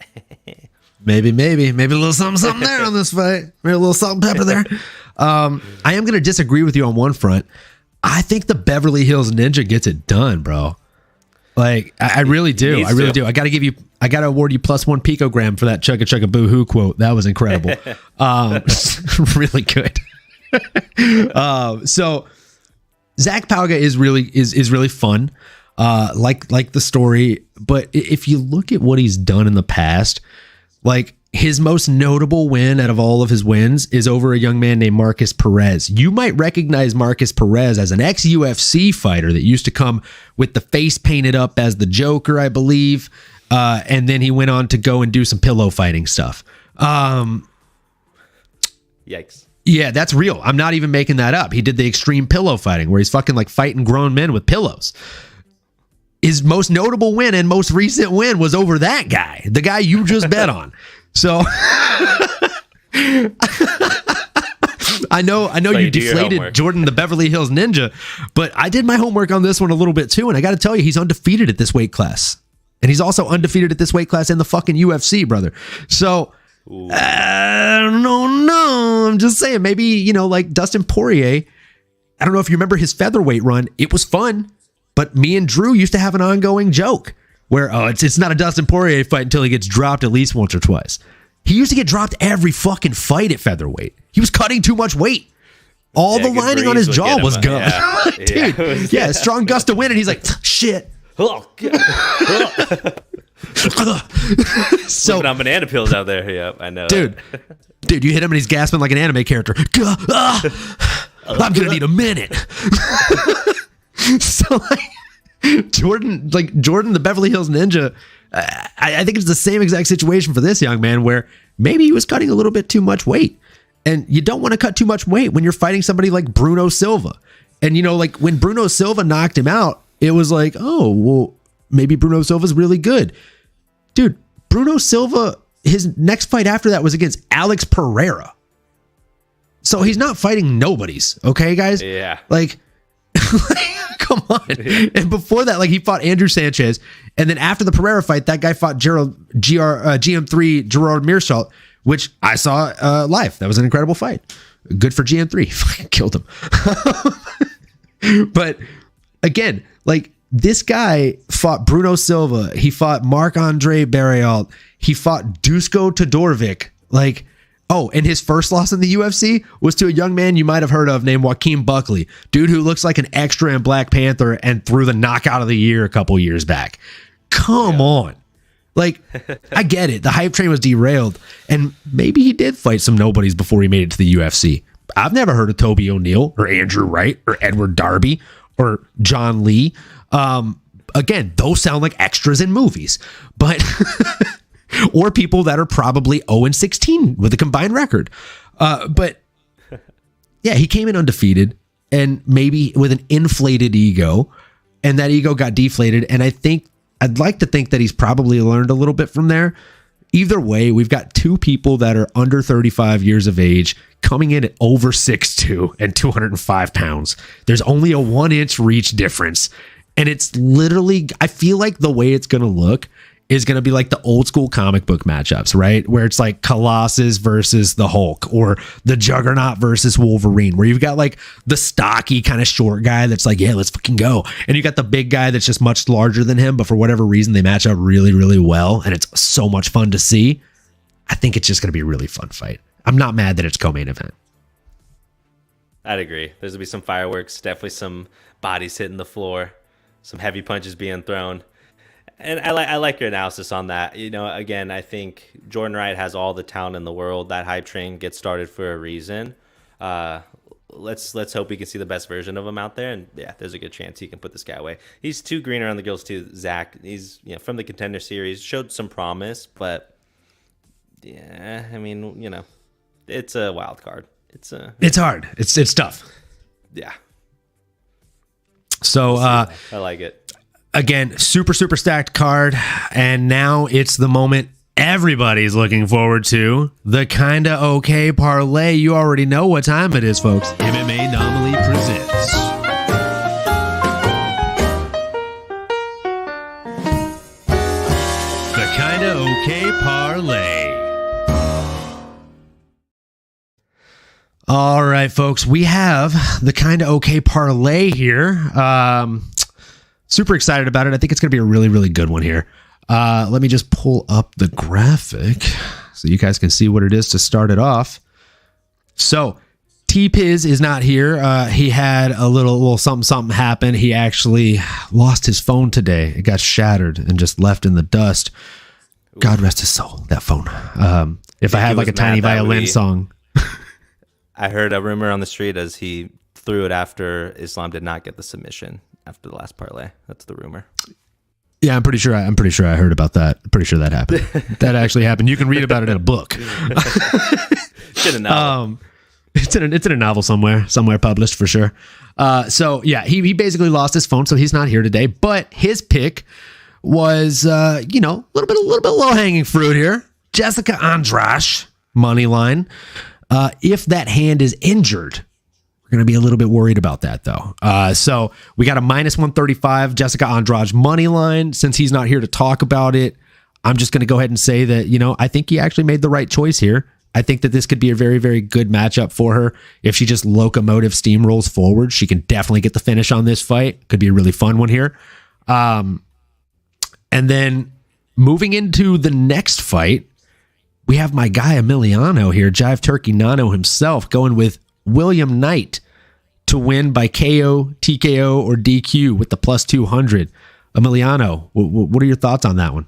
Maybe a little something there on this fight. Maybe a little salt and pepper there. I am going to disagree with you on one front. I think the Beverly Hills Ninja gets it done, bro. Like, I really do. I really do. I got to award you +1 picogram for that chugga chugga boo hoo quote. That was incredible. Really good. So Zach Pauga is really fun. Like the story, but if you look at what he's done in the past, like his most notable win out of all of his wins is over a young man named Marcus Perez. You might recognize Marcus Perez as an ex-UFC fighter that used to come with the face painted up as the Joker, I believe. And then he went on to go and do some pillow fighting stuff. Yikes. Yeah, that's real. I'm not even making that up. He did the extreme pillow fighting where he's fucking like fighting grown men with pillows. His most notable win and most recent win was over that guy, the guy you just bet on. So I know you deflated Jordan the Beverly Hills Ninja, but I did my homework on this one a little bit too, and I got to tell you, he's undefeated at this weight class. And he's also undefeated at this weight class in the fucking UFC, brother. So, I don't know. I'm just saying, maybe, like Dustin Poirier, I don't know if you remember his featherweight run. It was fun, but me and Drew used to have an ongoing joke where, it's not a Dustin Poirier fight until he gets dropped at least once or twice. He used to get dropped every fucking fight at featherweight. He was cutting too much weight. All the lining on his jaw was gone. Yeah. Dude, strong gust to win, and he's like, shit. So on banana peels out there. Yeah, I know. Dude, you hit him and he's gasping like an anime character. I'm gonna need a minute. So Jordan the Beverly Hills Ninja, I think it's the same exact situation for this young man where maybe he was cutting a little bit too much weight. And you don't want to cut too much weight when you're fighting somebody like Bruno Silva. And when Bruno Silva knocked him out, it was like, oh, well, maybe Bruno Silva's really good. Dude, Bruno Silva, his next fight after that was against Alex Pereira. So he's not fighting nobodies, okay, guys? Yeah. Come on. Yeah. And before that, he fought Andrew Sanchez. And then after the Pereira fight, that guy fought GM3 Gerard Meerschaert, which I saw live. That was an incredible fight. Good for GM3. Fucking killed him. But again, this guy fought Bruno Silva. He fought Marc-Andre Barriault. He fought Dusko Todorovic. And his first loss in the UFC was to a young man you might have heard of named Joaquin Buckley. Dude who looks like an extra in Black Panther and threw the knockout of the year a couple years back. Come on. I get it. The hype train was derailed. And maybe he did fight some nobodies before he made it to the UFC. I've never heard of Toby O'Neill or Andrew Wright or Edward Darby or John Lee. Again, those sound like extras in movies, but or people that are probably 0-16 with a combined record. But yeah, he came in undefeated and maybe with an inflated ego, and that ego got deflated. And I'd like to think that he's probably learned a little bit from there. Either way, we've got two people that are under 35 years of age coming in at over 6'2" and 205 pounds. There's only a 1-inch reach difference. And it's literally, I feel like the way it's going to look is going to be like the old school comic book matchups, right? Where it's like Colossus versus the Hulk or the Juggernaut versus Wolverine, where you've got the stocky kind of short guy that's yeah, let's fucking go. And you got the big guy that's just much larger than him, but for whatever reason, they match up really, really well. And it's so much fun to see. I think it's just going to be a really fun fight. I'm not mad that it's co-main event. I'd agree. There's going to be some fireworks, definitely some bodies hitting the floor, some heavy punches being thrown. And I like your analysis on that. Again, I think Jordan Wright has all the talent in the world. That hype train gets started for a reason. Let's hope we can see the best version of him out there. And yeah, there's a good chance he can put this guy away. He's too green around the gills too, Zach. He's from the Contender Series, showed some promise, but yeah, it's a wild card. It's hard. It's tough. Yeah. So I like it. Again, super stacked card, and now it's the moment everybody's looking forward to, the Kinda Okay Parlay. You already know what time it is, folks. MMAnomaly presents the Kinda Okay Parlay. All right, folks, we have the Kinda Okay Parlay here. Super excited about it. I think it's going to be a really, really good one here. Let me just pull up the graphic so you guys can see what it is to start it off. So T-Piz is not here. He had a little something happen. He actually lost his phone today. It got shattered and just left in the dust. Ooh. God rest his soul, that phone. If I had a tiny violin song. I heard a rumor on the street as he threw it after Islam did not get the submission after the last parlay. That's the rumor. Yeah, I'm pretty sure I heard about that. I'm pretty sure that happened. That actually happened. You can read about it in a book. It's in a novel. It's in a novel somewhere published for sure. So yeah, he basically lost his phone, so he's not here today. But his pick was a little bit low hanging fruit here. Jessica Andrade money line. If that hand is injured, we're going to be a little bit worried about that, though. So we got a -135 Jessica Andrade money line. Since he's not here to talk about it, I'm just going to go ahead and say that, I think he actually made the right choice here. I think that this could be a very, very good matchup for her. If she just locomotive steamrolls forward, she can definitely get the finish on this fight. Could be a really fun one here. And then moving into the next fight, we have my guy Emiliano here, Jive Turkey Nano himself, going with William Knight to win by KO, TKO, or DQ with the +200. Emiliano, what are your thoughts on that one?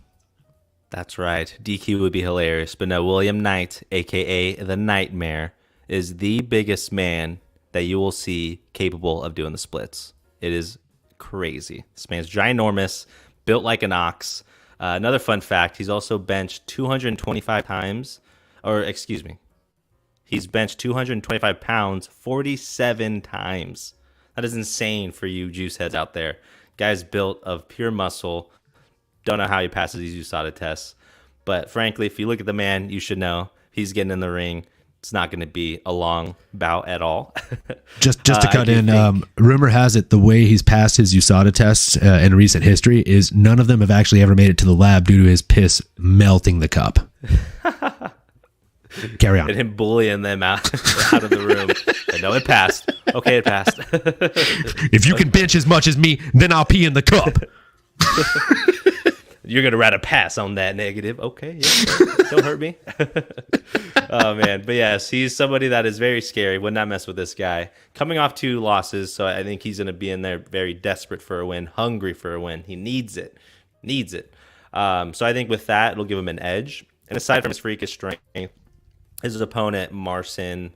That's right. DQ would be hilarious. But no, William Knight, a.k.a. The Nightmare, is the biggest man that you will see capable of doing the splits. It is crazy. This man's ginormous, built like an ox. Another fun fact, he's also benched 225 times, he's benched 225 pounds 47 times. That is insane for you juice heads out there. Guy's built of pure muscle. Don't know how he passes these USADA tests. But frankly, if you look at the man, you should know he's getting in the ring. It's not going to be a long bout at all. Just to cut in, rumor has it the way he's passed his USADA tests in recent history is none of them have actually ever made it to the lab due to his piss melting the cup. Carry on. And him bullying them out of the room. I know it passed. Okay, it passed. If you can bench as much as me, then I'll pee in the cup. You're going to rather pass on that negative. Okay, yeah, don't hurt me. Oh, man. But yes, he's somebody that is very scary. Would not mess with this guy. Coming off 2 losses, so I think he's going to be in there very desperate for a win, hungry for a win. He needs it. So I think with that, it'll give him an edge. And aside from his freakish strength, his opponent, Marcin,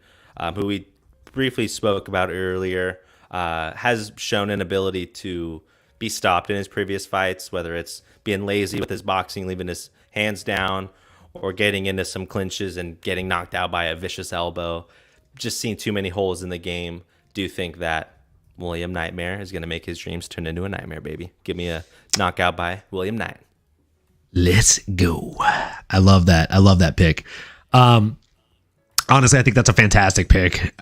who we briefly spoke about earlier, has shown an ability to be stopped in his previous fights, whether it's being lazy with his boxing, leaving his hands down, or getting into some clinches and getting knocked out by a vicious elbow. Just seeing too many holes in the game. Do think that William Nightmare is going to make his dreams turn into a nightmare, baby. Give me a knockout by William Knight. Let's go. I love that. I love that pick. Honestly, I think that's a fantastic pick.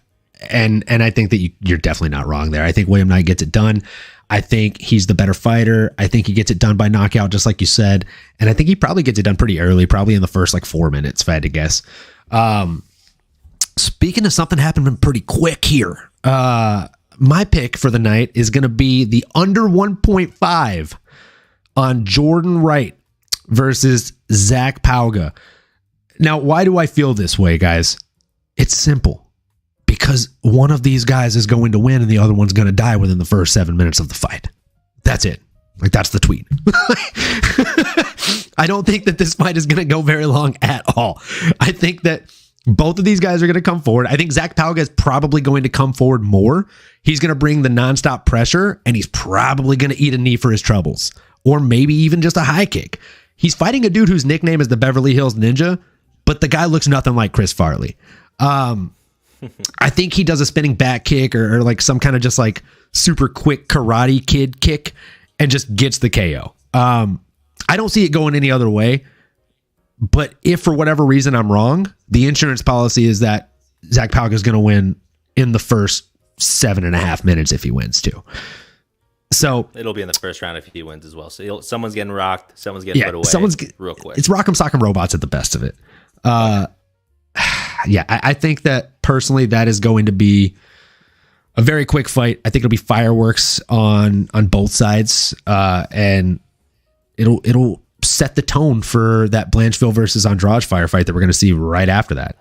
And I think that you're definitely not wrong there. I think William Knight gets it done. I think he's the better fighter. I think he gets it done by knockout, just like you said. And I think he probably gets it done pretty early, probably in the first 4 minutes, if I had to guess. Speaking of something happening pretty quick here, my pick for the night is going to be the under 1.5 on Jordan Wright versus Zach Pauga. Now, why do I feel this way, guys? It's simple. Because one of these guys is going to win and the other one's going to die within the first 7 minutes of the fight. That's it. That's the tweet. I don't think that this fight is going to go very long at all. I think that both of these guys are going to come forward. I think Zach Pauga is probably going to come forward more. He's going to bring the nonstop pressure, and he's probably going to eat a knee for his troubles, or maybe even just a high kick. He's fighting a dude whose nickname is the Beverly Hills Ninja, but the guy looks nothing like Chris Farley. I think he does a spinning back kick or some kind of just super quick Karate Kid kick and just gets the KO. I don't see it going any other way, but if for whatever reason I'm wrong, the insurance policy is that Zach Pauga is going to win in the first 7.5 minutes if he wins too. So it'll be in the first round if he wins as well. So someone's getting rocked, someone's getting put away real quick. It's Rock'em Sock'em Robots at the best of it. Yeah, I think that personally that is going to be a very quick fight. I think it'll be fireworks on both sides, and it'll set the tone for that Blanchfield versus Andrade firefight that we're going to see right after that.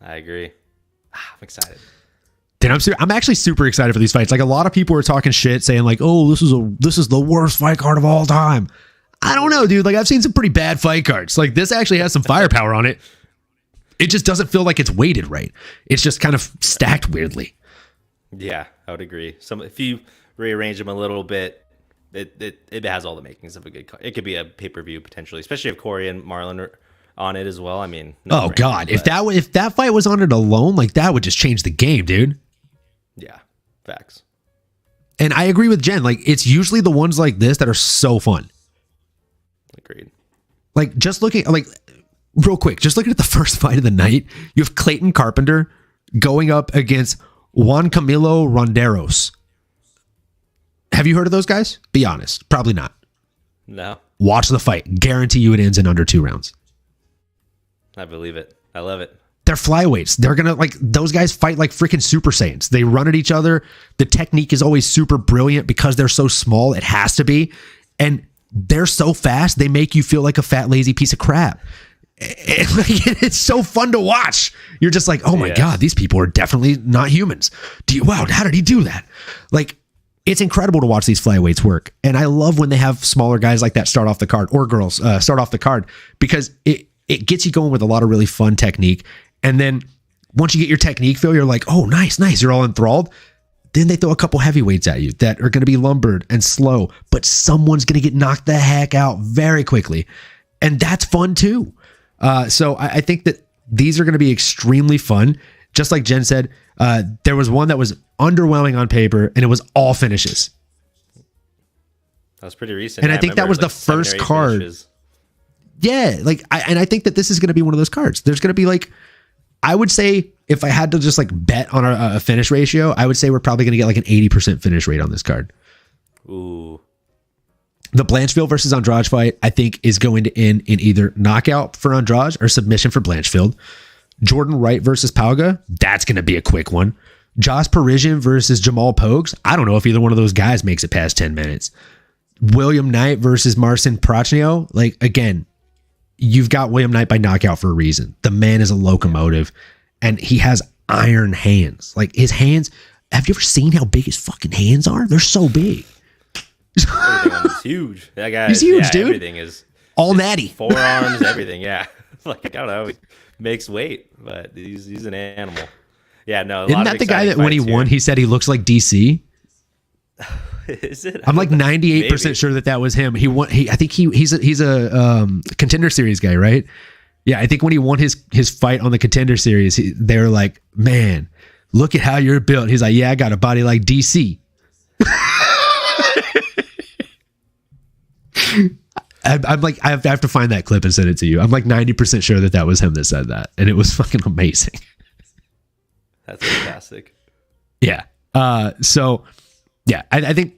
I agree. I'm excited. Dude, I'm actually super excited for these fights. A lot of people are talking shit, saying oh, this is the worst fight card of all time. I don't know, dude. I've seen some pretty bad fight cards. This actually has some firepower on it. It just doesn't feel like it's weighted right. It's just kind of stacked weirdly. Yeah, I would agree. If you rearrange them a little bit, it has all the makings of a good card. It could be a pay-per-view potentially, especially if Corey and Marlon are on it as well. I mean, no brainer, God, if that fight was on it alone, that would just change the game, dude. Yeah, facts. And I agree with Jen. It's usually the ones like this that are so fun. Agreed. Just looking real quick, just looking at the first fight of the night, you have Clayton Carpenter going up against Juan Camilo Ronderos. Have you heard of those guys? Be honest. Probably not. No. Watch the fight. Guarantee you it ends in under 2 rounds. I believe it. I love it. They're flyweights. They're going to those guys fight like freaking Super Saiyans. They run at each other. The technique is always super brilliant because they're so small. It has to be. And they're so fast. They make you feel like a fat, lazy piece of crap. It's so fun to watch. You're just like, oh my God, these people are definitely not humans. Wow, how did he do that? Like, it's incredible to watch these flyweights work. And I love when they have smaller guys like that start off the card, or girls start off the card, because it gets you going with a lot of really fun technique. And then once you get your technique feel, you're like, oh, nice. You're all enthralled. Then they throw a couple heavyweights at you that are going to be lumbered and slow, but someone's going to get knocked the heck out very quickly. And that's fun too. So I think that these are going to be extremely fun. Just like Jen said, there was one that was underwhelming on paper, and it was all finishes. That was pretty recent. And I think that was the first card. Finishes. Yeah, I think that this is going to be one of those cards. There's going to be I would say if I had to just bet on a finish ratio, I would say we're probably going to get an 80% finish rate on this card. Ooh. The Blanchfield versus Andrade fight, I think, is going to end in either knockout for Andrade or submission for Blanchfield. Jordan Wright versus Pauga, that's going to be a quick one. Josh Parisian versus Jamal Pogues, I don't know if either one of those guys makes it past 10 minutes. William Knight versus Marcin Prachnio, again, you've got William Knight by knockout for a reason. The man is a locomotive, and he has iron hands. His hands, have you ever seen how big his fucking hands are? They're so big. Everything is huge. That guy, he's huge, dude. Everything is all natty. Forearms, everything. Yeah. I don't know. He makes weight, but he's an animal. Yeah, no. Isn't that the guy that when he won, he said he looks like DC? Is it? I'm 98% sure that was him. He won. I think he's a Contender Series guy, right? Yeah, I think when he won his fight on the Contender Series, they were like, "Man, look at how you're built." He's like, "Yeah, I got a body like DC." I'm I have to find that clip and send it to you. I'm 90% sure that was him that said that, and it was fucking amazing. That's fantastic. Yeah. So yeah, I think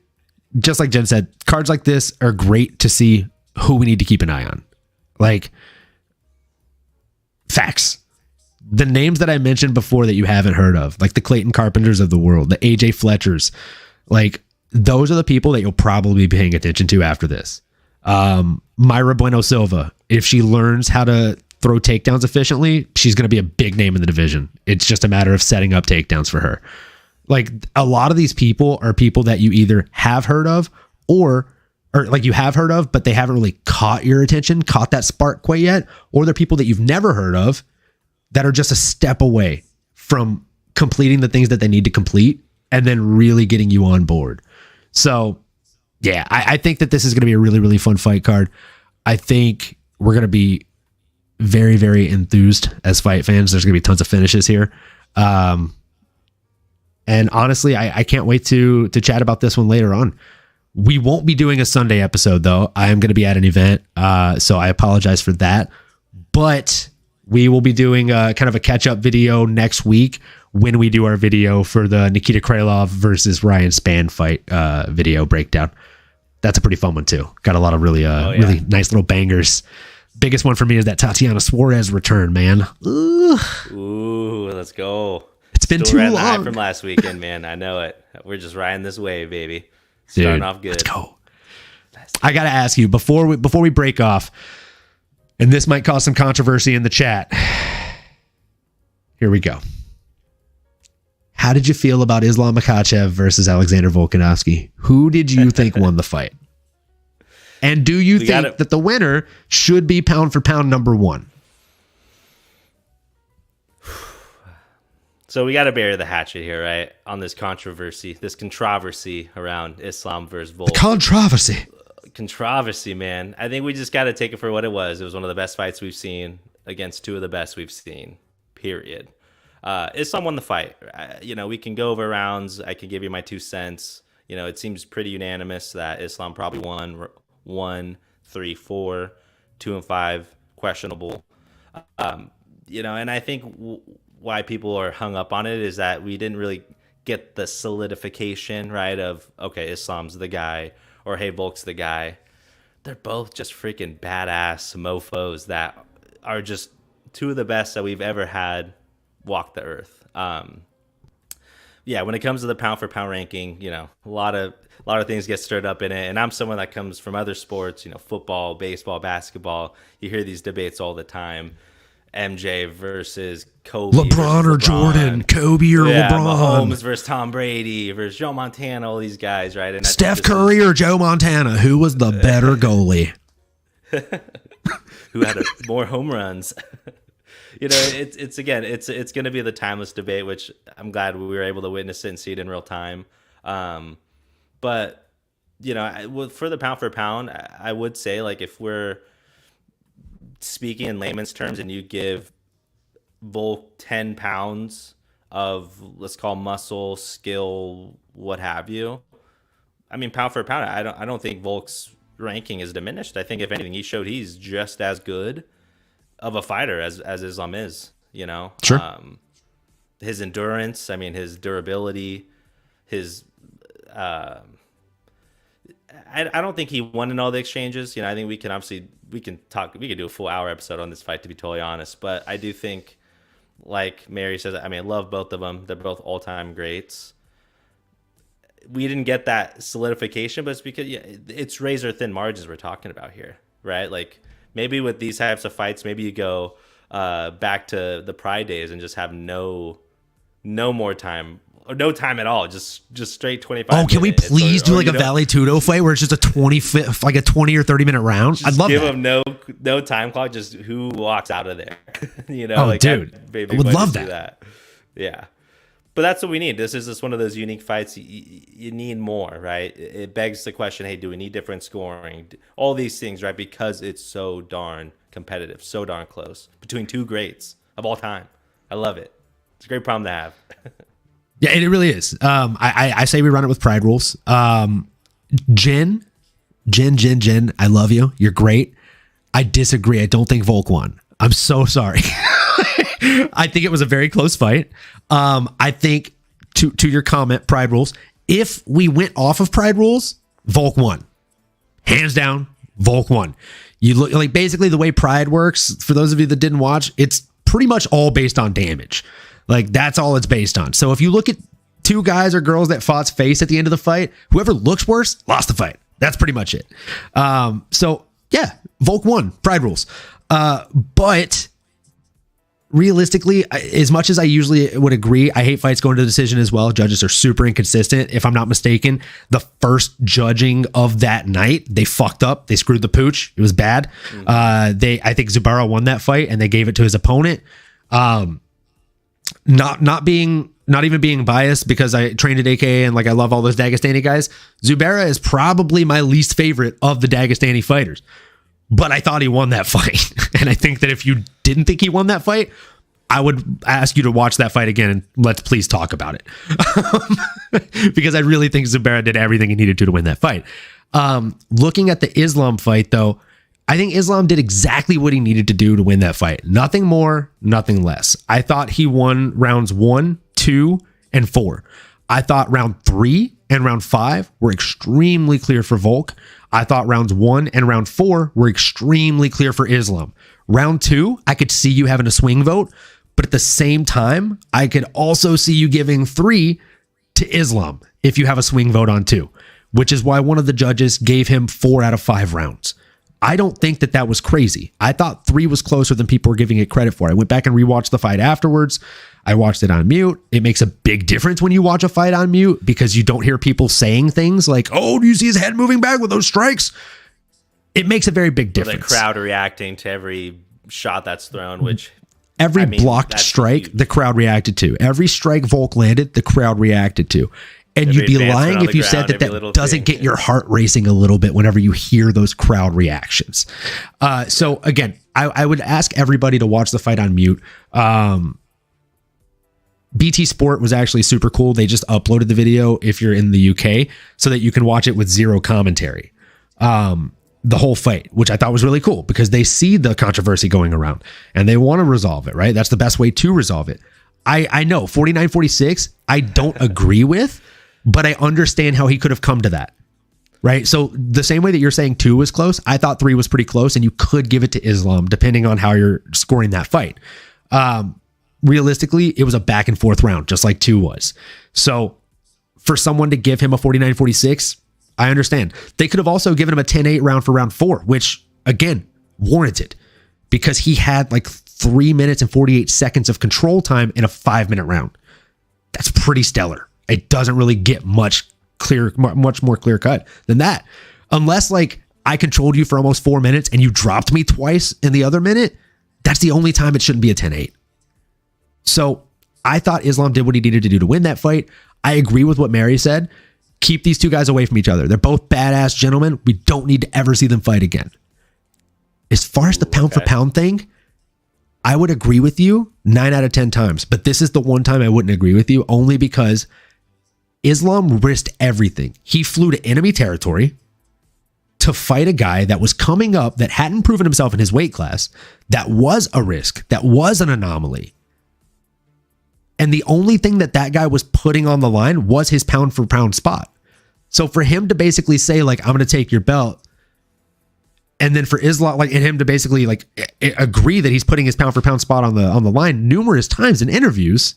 just like Jen said, cards like this are great to see who we need to keep an eye on. Facts. The names that I mentioned before that you haven't heard of, the Clayton Carpenters of the world, the AJ Fletchers, those are the people that you'll probably be paying attention to after this. Myra Bueno Silva, if she learns how to throw takedowns efficiently, she's going to be a big name in the division. It's just a matter of setting up takedowns for her. A lot of these people are people that you either have heard of or you have heard of, but they haven't really caught your attention, caught that spark quite yet, or they're people that you've never heard of that are just a step away from completing the things that they need to complete and then really getting you on board. So yeah, I think that this is going to be a really, really fun fight card. I think we're going to be very, very enthused as fight fans. There's going to be tons of finishes here. And honestly, I can't wait to chat about this one later on. We won't be doing a Sunday episode, though. I am going to be at an event, so I apologize for that. But we will be doing kind of a catch-up video next week when we do our video for the Nikita Krylov versus Ryan Spann fight video breakdown. That's a pretty fun one, too. Got a lot of really nice little bangers. Biggest one for me is that Tatiana Suarez return, man. Ooh, let's go. It's been too long. High from last weekend, man. I know it. We're just riding this wave, baby. Starting off good. Let's go. I got to ask you, before we break off, and this might cause some controversy in the chat. Here we go. How did you feel about Islam Makhachev versus Alexander Volkanovski? Who did you think won the fight? And do you think that the winner should be pound for pound number one? So we got to bury the hatchet here, right? On this controversy around Islam versus Volk. Controversy, man. I think we just got to take it for what it was. It was one of the best fights we've seen against two of the best we've seen, period. Islam won the fight. We can go over rounds. I can give you my 2 cents. It seems pretty unanimous that Islam probably won 1, 3, 4, 2 and 5 questionable. And I think why people are hung up on it is that we didn't really get the solidification, right, of, okay, Islam's the guy, or hey, Volk's the guy. They're both just freaking badass mofos that are just two of the best that we've ever had walk the earth. When it comes to the pound for pound ranking, a lot of things get stirred up in it. And I'm someone that comes from other sports, football, baseball, basketball. You hear these debates all the time. MJ versus Kobe. LeBron or Jordan. Kobe or LeBron. Mahomes versus Tom Brady versus Joe Montana, all these guys, right? And Steph Curry or Joe Montana. Who was the better goalie? Who had more home runs? It's going to be the timeless debate, which I'm glad we were able to witness it and see it in real time. But for the pound for pound, I would say, like, if we're speaking in layman's terms and you give Volk 10 pounds of, let's call, muscle, skill, what have you, I mean, pound for pound, I don't think Volk's ranking is diminished. I think if anything, he showed he's just as good of a fighter as Islam is, Sure. His endurance, I mean, his durability, his I don't think he won in all the exchanges. I think we can do a full hour episode on this fight, to be totally honest. But I do think, like Mary says, I mean, I love both of them. They're both all-time greats. We didn't get that solidification, but it's because it's razor-thin margins we're talking about here, right? Like, maybe with these types of fights, maybe you go back to the Pride days and just have no more time. Or no time at all, just straight 25 minutes. Oh, can we please do like a Vale Tudo fight where it's just a 20 or 30 minute round? I'd love give that. Give them no time clock, just who walks out of there. Dude, I would love that. Yeah. But that's what we need. This is just one of those unique fights. You need more, right? It begs the question, hey, do we need different scoring? All these things, right? Because it's so darn competitive, so darn close between two greats of all time. I love it. It's a great problem to have. Yeah, it really is. I say we run it with pride rules. Jen, I love you. You're great. I disagree. I don't think Volk won. I'm so sorry. I think it was a very close fight. I think to your comment, pride rules, if we went off of pride rules, Volk won. Hands down, Volk won. You look like basically the way pride works, for those of you that didn't watch, it's pretty much all based on damage. Like, that's all it's based on. So if you look at two guys or girls that fought face at the end of the fight, whoever looks worse lost the fight. That's pretty much it. So yeah, Volk won. Pride rules. But realistically, as much as I usually would agree, I hate fights going to decision as well. Judges are super inconsistent. If I'm not mistaken, the first judging of that night, they fucked up. They screwed the pooch. It was bad. I think Zubaira won that fight and they gave it to his opponent. Not even being biased because I trained at AKA and like I love all those Dagestani guys. Zubaira is probably my least favorite of the Dagestani fighters, but I thought he won that fight. And I think that if you didn't think he won that fight, I would ask you to watch that fight again and let's please talk about it. Because I really think Zubaira did everything he needed to win that fight. Looking at the Islam fight though, I think Islam did exactly what he needed to do to win that fight. Nothing more, nothing less. I thought he won rounds 1, 2, and 4. I thought round 3 and round 5 were extremely clear for Volk. I thought rounds 1 and round 4 were extremely clear for Islam. Round 2, I could see you having a swing vote, but at the same time, I could also see you giving 3 to Islam if you have a swing vote on 2, which is why one of the judges gave him 4 out of 5 rounds. I don't think that was crazy. I thought 3 was closer than people were giving it credit for. I went back and rewatched the fight afterwards. I watched it on mute. It makes a big difference when you watch a fight on mute because you don't hear people saying things like, oh, do you see his head moving back with those strikes? It makes a very big difference. The crowd reacting to every shot that's thrown, which... Every blocked strike, the crowd reacted to. Every strike Volk landed, the crowd reacted to. And you'd be lying if you said that doesn't get your heart racing a little bit whenever you hear those crowd reactions. So again, I would ask everybody to watch the fight on mute. BT Sport was actually super cool. They just uploaded the video if you're in the UK so that you can watch it with zero commentary. the whole fight, which I thought was really cool because they see the controversy going around and they want to resolve it, right? That's the best way to resolve it. I know 49-46, I don't agree with, but I understand how he could have come to that, right? So the same way that you're saying 2 was close, I thought 3 was pretty close, and you could give it to Islam depending on how you're scoring that fight. Realistically, it was a back and forth round, just like 2 was. So for someone to give him a 49-46, I understand. They could have also given him a 10-8 round for round 4, which again, warranted because he had like 3 minutes and 48 seconds of control time in a 5-minute round. That's pretty stellar. It doesn't really get much more clear cut than that. Unless like I controlled you for almost 4 minutes and you dropped me twice in the other minute, that's the only time it shouldn't be a 10-8. So I thought Islam did what he needed to do to win that fight. I agree with what Mary said. Keep these two guys away from each other. They're both badass gentlemen. We don't need to ever see them fight again. As far as the pound for pound thing, I would agree with you 9 out of 10 times. But this is the one time I wouldn't agree with you, only because Islam risked everything. He flew to enemy territory to fight a guy that was coming up, that hadn't proven himself in his weight class, that was a risk, that was an anomaly. And the only thing that guy was putting on the line was his pound for pound spot. So for him to basically say like, I'm going to take your belt, and then for Islam, like, and him to basically like agree that he's putting his pound for pound spot on the line numerous times in interviews,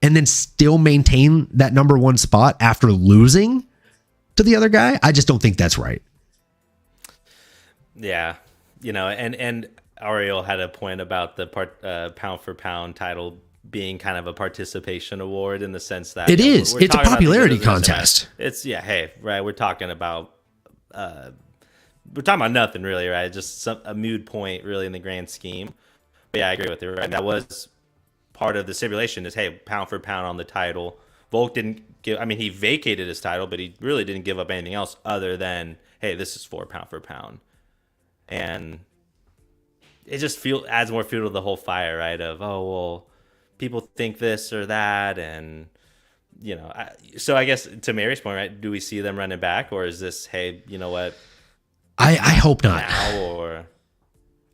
and then still maintain that number 1 spot after losing to the other guy, I just don't think that's right. Yeah, and Ariel had a point about the pound for pound title being kind of a participation award in the sense that it is. It's a popularity contest. It's we're talking about nothing really, right? Just a moot point really in the grand scheme. But yeah, I agree with you, right? That was part of the stipulation is, hey, pound for pound on the title. Volk didn't give, he vacated his title, but he really didn't give up anything else other than, hey, this is for pound. And it just adds more fuel to the whole fire, right? Of, oh, well, people think this or that, and so I guess to Mary's point, right? Do we see them running back, or is this, hey, you know what? I hope not. Now, or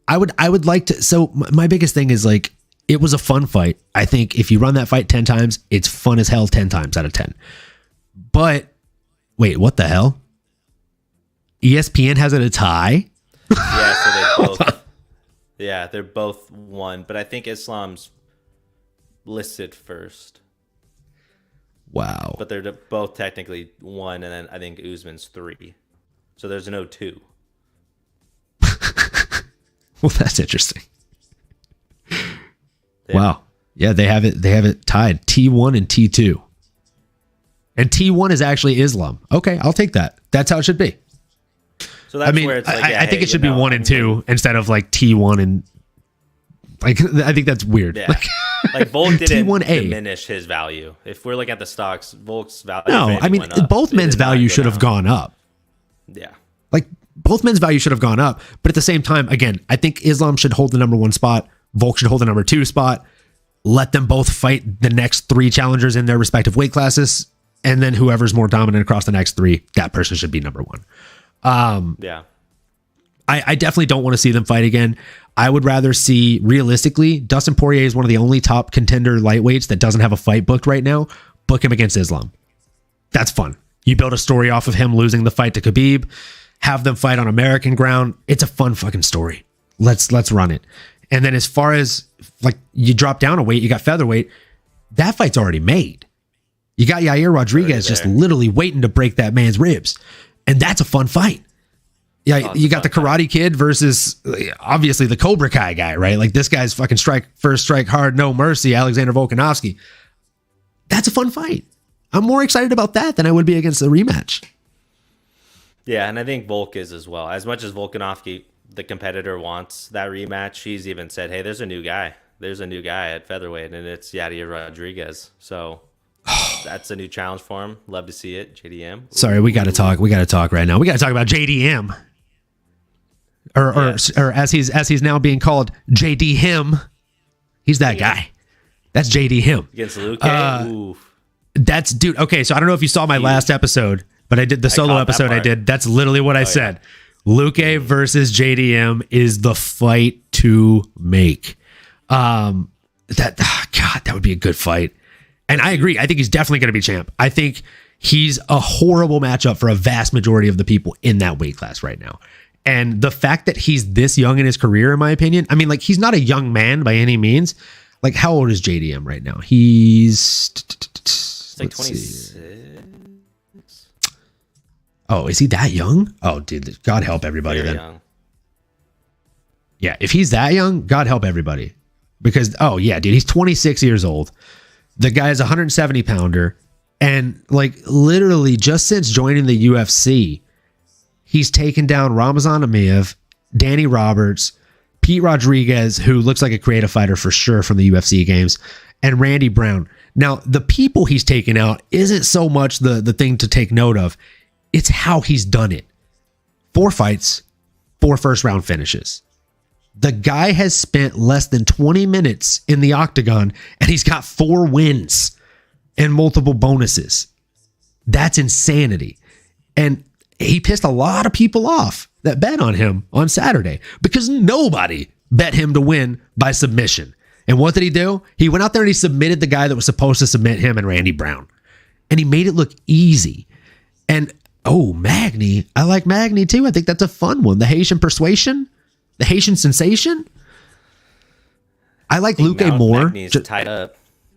I would like to. So my biggest thing is like, it was a fun fight. I think if you run that fight 10 times, it's fun as hell 10 times out of 10. But wait, what the hell? ESPN has it a tie? Yeah, so they both. Yeah, they're both 1, but I think Islam's listed first. Wow. But they're both technically 1, and then I think Usman's 3. So there's no 2. Well, that's interesting. Yeah. Wow. Yeah, they have it tied, T1 and T2. And T1 is actually Islam. Okay, I'll take that. That's how it should be. So that's where it's like, I think it should be 1 and 2 instead of like T1 and like, I think that's weird. Yeah. Like Volk didn't diminish his value. If we're looking at the stocks, Volk's value. No, both men's value should have gone up. Yeah. Like both men's value should have gone up, but at the same time, again, I think Islam should hold the number 1 spot. Volk should hold the number 2 spot. Let them both fight the next 3 challengers in their respective weight classes, and then whoever's more dominant across the next 3, that person should be number 1. Yeah. I definitely don't want to see them fight again. I would rather see, realistically, Dustin Poirier is one of the only top contender lightweights that doesn't have a fight booked right now. Book him against Islam. That's fun. You build a story off of him losing the fight to Khabib, have them fight on American ground. It's a fun fucking story. Let's run it. And then as far as like you drop down a weight, you got featherweight. That fight's already made. You got Yair Rodriguez just literally waiting to break that man's ribs. And that's a fun fight. Yeah, you got the Karate Kid versus obviously the Cobra Kai guy, right? Like this guy's fucking first strike hard, no mercy, Alexander Volkanovski. That's a fun fight. I'm more excited about that than I would be against the rematch. Yeah, and I think Volk is as well. As much as Volkanovski, the competitor, wants that rematch, he's even said, hey, there's a new guy. There's a new guy at featherweight, and it's Yair Rodriguez. So that's a new challenge for him. Love to see it. JDM. Sorry, we got to talk. We got to talk right now. We got to talk about JDM. Or as he's now being called, JD him. He's that guy. That's JD him. Against Luke. That's dude. Okay, so I don't know if you saw my last episode, but I did the solo episode I did. That's literally what I said. Luque versus JDM is the fight to make. God, that would be a good fight. And I agree. I think he's definitely going to be champ. I think he's a horrible matchup for a vast majority of the people in that weight class right now. And the fact that he's this young in his career, in my opinion, I mean, like, he's not a young man by any means. Like, how old is JDM right now? He's like 26. Oh, is he that young? Oh, dude, God help everybody. Very then. young. Yeah, if he's that young, God help everybody. Because, oh, yeah, dude, he's 26 years old. The guy's a 170 pounder. And, like, literally just since joining the UFC, he's taken down Ramazan Amaev, Danny Roberts, Pete Rodriguez, who looks like a creative fighter for sure from the UFC games, and Randy Brown. Now, the people he's taken out isn't so much the thing to take note of. It's how he's done it. 4 fights, 4 first-round finishes. The guy has spent less than 20 minutes in the octagon, and he's got 4 wins and multiple bonuses. That's insanity. And he pissed a lot of people off that bet on him on Saturday because nobody bet him to win by submission. And what did he do? He went out there and he submitted the guy that was supposed to submit him and Randy Brown. And he made it look easy. And, oh, Magny. I like Magny too. I think that's a fun one. The Haitian Persuasion. The Haitian Sensation. I like Luque more. Magny's tied up.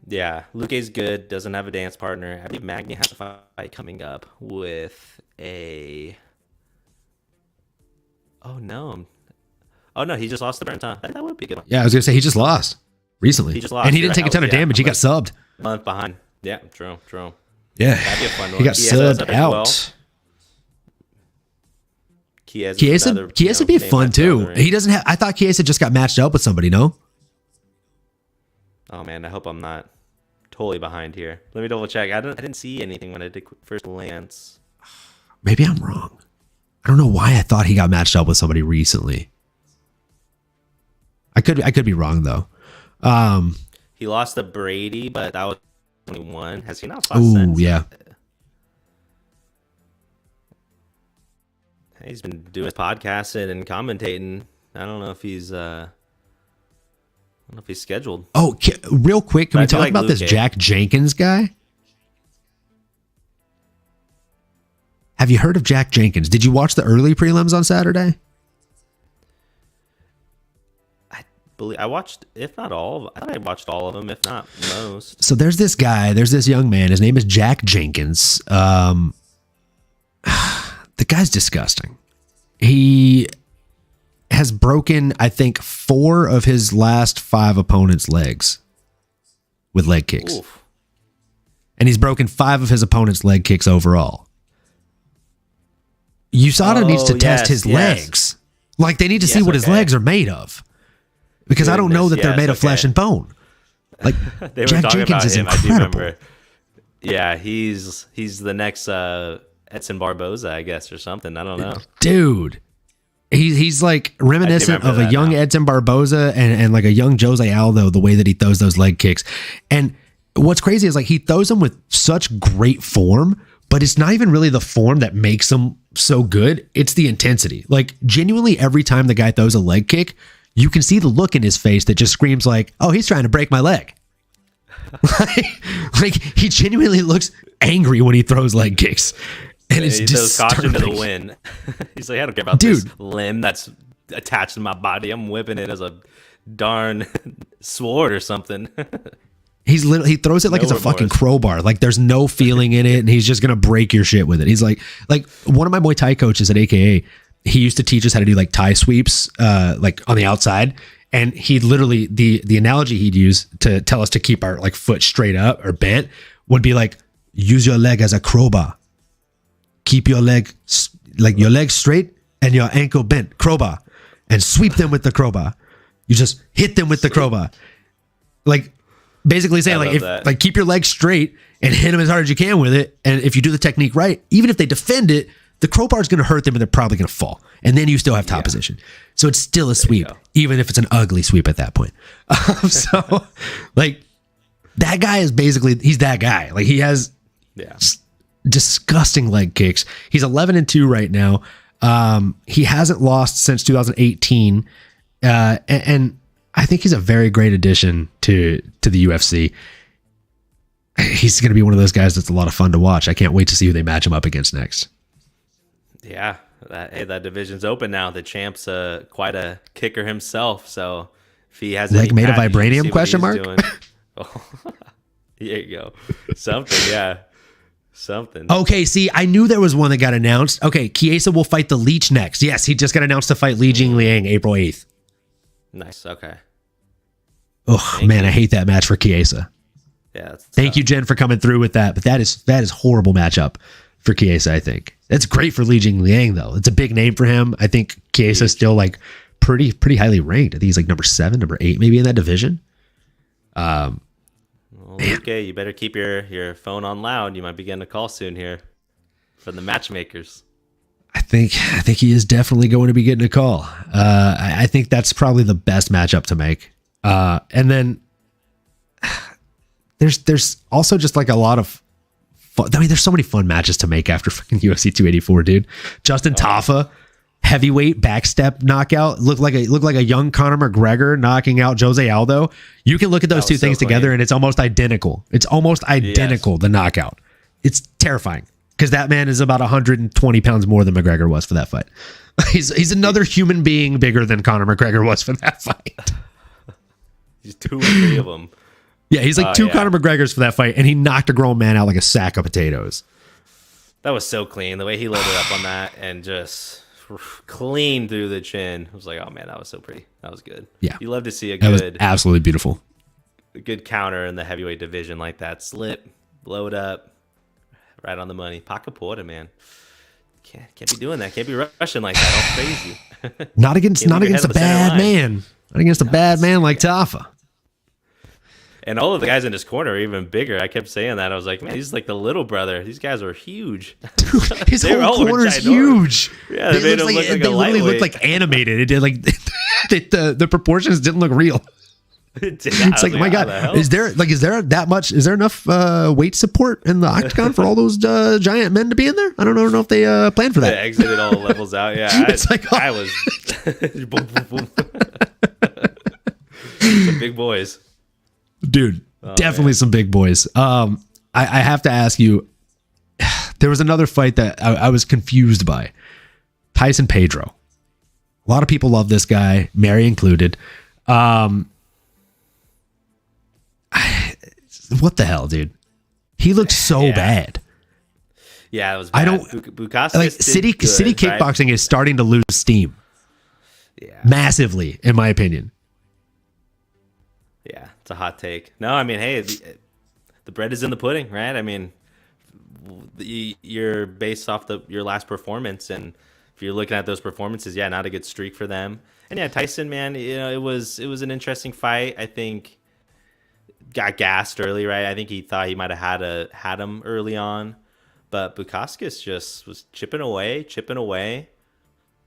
Yeah, Luque's good. Doesn't have a dance partner. I believe Magny has a fight coming up with a... Oh, no. He just lost the Burns, huh? That would be a good one. Yeah, I was going to say he just lost recently. He just lost. And he didn't take a ton of damage. He got subbed. A month behind. Yeah, true. Yeah. That'd be a fun one. He got subbed out. Chiesa would be fun too. He doesn't have... I thought Chiesa just got matched up with somebody, no? Oh, man, I hope I'm not totally behind here. Let me double check. I didn't see anything when I did first glance. Maybe I'm wrong. I don't know why I thought he got matched up with somebody recently. I could be wrong though. He lost to Brady, but that was 21. Has he not lost Ooh, since? yeah. He's been doing his podcasting and commentating. I don't know if he's scheduled. Oh, real quick, can we talk about this Luque. Jack Jenkins guy? Have you heard of Jack Jenkins? Did you watch the early prelims on Saturday? I watched, if not all, I thought I watched all of them, if not most. So there's this young man. His name is Jack Jenkins. The guy's disgusting. He has broken, I think, 4 of his last 5 opponents' legs with leg kicks. Oof. And he's broken 5 of his opponents' leg kicks overall. USADA needs to test his legs. Like, they need to see what his legs are made of. Because I don't know that they're made of flesh and bone. Like, they were Jack talking Jenkins about is him, incredible. I do remember. Yeah, he's the next Edson Barboza, I guess, or something. I don't know. Dude. He's like reminiscent of a young Edson Barboza and like a young Jose Aldo, the way that he throws those leg kicks. And what's crazy is like he throws them with such great form, but it's not even really the form that makes them so good. It's the intensity. Like genuinely every time the guy throws a leg kick, you can see the look in his face that just screams like, oh, he's trying to break my leg. like he genuinely looks angry when he throws leg kicks. And it's just caution to the wind. He's like, I don't care about this limb that's attached to my body. I'm whipping it as a darn sword or something. He throws it like it's a fucking crowbar. Like there's no feeling in it, and he's just gonna break your shit with it. He's like one of my Muay Thai coaches at AKA. He used to teach us how to do like Thai sweeps, like on the outside. And he literally the analogy he'd use to tell us to keep our like foot straight up or bent would be like, use your leg as a crowbar. Keep your leg your leg straight and your ankle bent, crowbar, and sweep them with the crowbar. You just hit them with the crowbar. Like basically saying like keep your leg straight and hit them as hard as you can with it. And if you do the technique right, even if they defend it, the crowbar is going to hurt them and they're probably going to fall. And then you still have top position. So it's still a sweep, even if it's an ugly sweep at that point. So like that guy is basically, he's that guy. Like he has disgusting leg kicks. He's 11-2 right now. He hasn't lost since 2018. And I think he's a very great addition to the UFC. He's going to be one of those guys that's a lot of fun to watch. I can't wait to see who they match him up against next. Yeah, that division's open now. The champ's quite a kicker himself. So if he has leg made of vibranium? Question mark. Oh, there you go. Something, yeah. Something. Okay, see, I knew there was one that got announced. Okay, Chiesa will fight the Leech next. Yes, he just got announced to fight Li Jingliang April 8th. Nice. Okay. Oh man, I hate that match for Chiesa. Yeah. Thank you, Jen, for coming through with that. But that is horrible matchup for Chiesa. I think that's great for Li Jingliang though. It's a big name for him. I think Chiesa's still like pretty highly ranked. I think he's like number 7, number 8, maybe in that division. Okay, you better keep your phone on loud. You might be getting a call soon here from the matchmakers. I think he is definitely going to be getting a call. I think that's probably the best matchup to make. And then there's also just like a lot of fun. I mean, there's so many fun matches to make after fucking UFC 284, dude. Justin Tafa, heavyweight backstep knockout, looked like a young Conor McGregor knocking out Jose Aldo. You can look at those two things together and it's almost identical. It's almost identical, yes. The knockout. It's terrifying because that man is about 120 pounds more than McGregor was for that fight. He's another human being bigger than Conor McGregor was for that fight. He's 2 or 3 of them. Yeah, he's like 2 Conor McGregors for that fight, and he knocked a grown man out like a sack of potatoes. That was so clean. The way he loaded up on that and just clean through the chin. I was like, oh man, that was so pretty. That was good. Yeah. You love to see a that was absolutely beautiful. A good counter in the heavyweight division like that. Slip, load up, right on the money. Paca Porta, man. Can't be doing that. Can't be rushing like that. All crazy. Not against a bad man. Not against a bad man like Tafa. And all of the guys in his corner are even bigger. I kept saying that. I was like, man, he's like the little brother. These guys are huge. Dude, his whole corner's huge. Yeah, they made him look like they literally looked like animated. It did like the proportions didn't look real. It's like, oh my God, is there enough weight support in the octagon for all those giant men to be in there? I don't know if they planned for that. They exited all levels out. Yeah, it's I was boom, boom, boom. Some big boys. Dude, definitely some big boys. I have to ask you, there was another fight that I was confused by. Tyson Pedro. A lot of people love this guy, Mary included. What the hell, dude? He looked so bad. Yeah, it was bad. Bukowski like city kickboxing right? is starting to lose steam. Yeah. Massively, in my opinion. Yeah, it's a hot take. No, I mean, hey, the bread is in the pudding, right? I mean, you're based off your last performance, and if you're looking at those performances, yeah, not a good streak for them. And yeah, Tyson, man, it was an interesting fight. I think got gassed early, right? I think he thought he might have had him early on, but Bukowskis just was chipping away,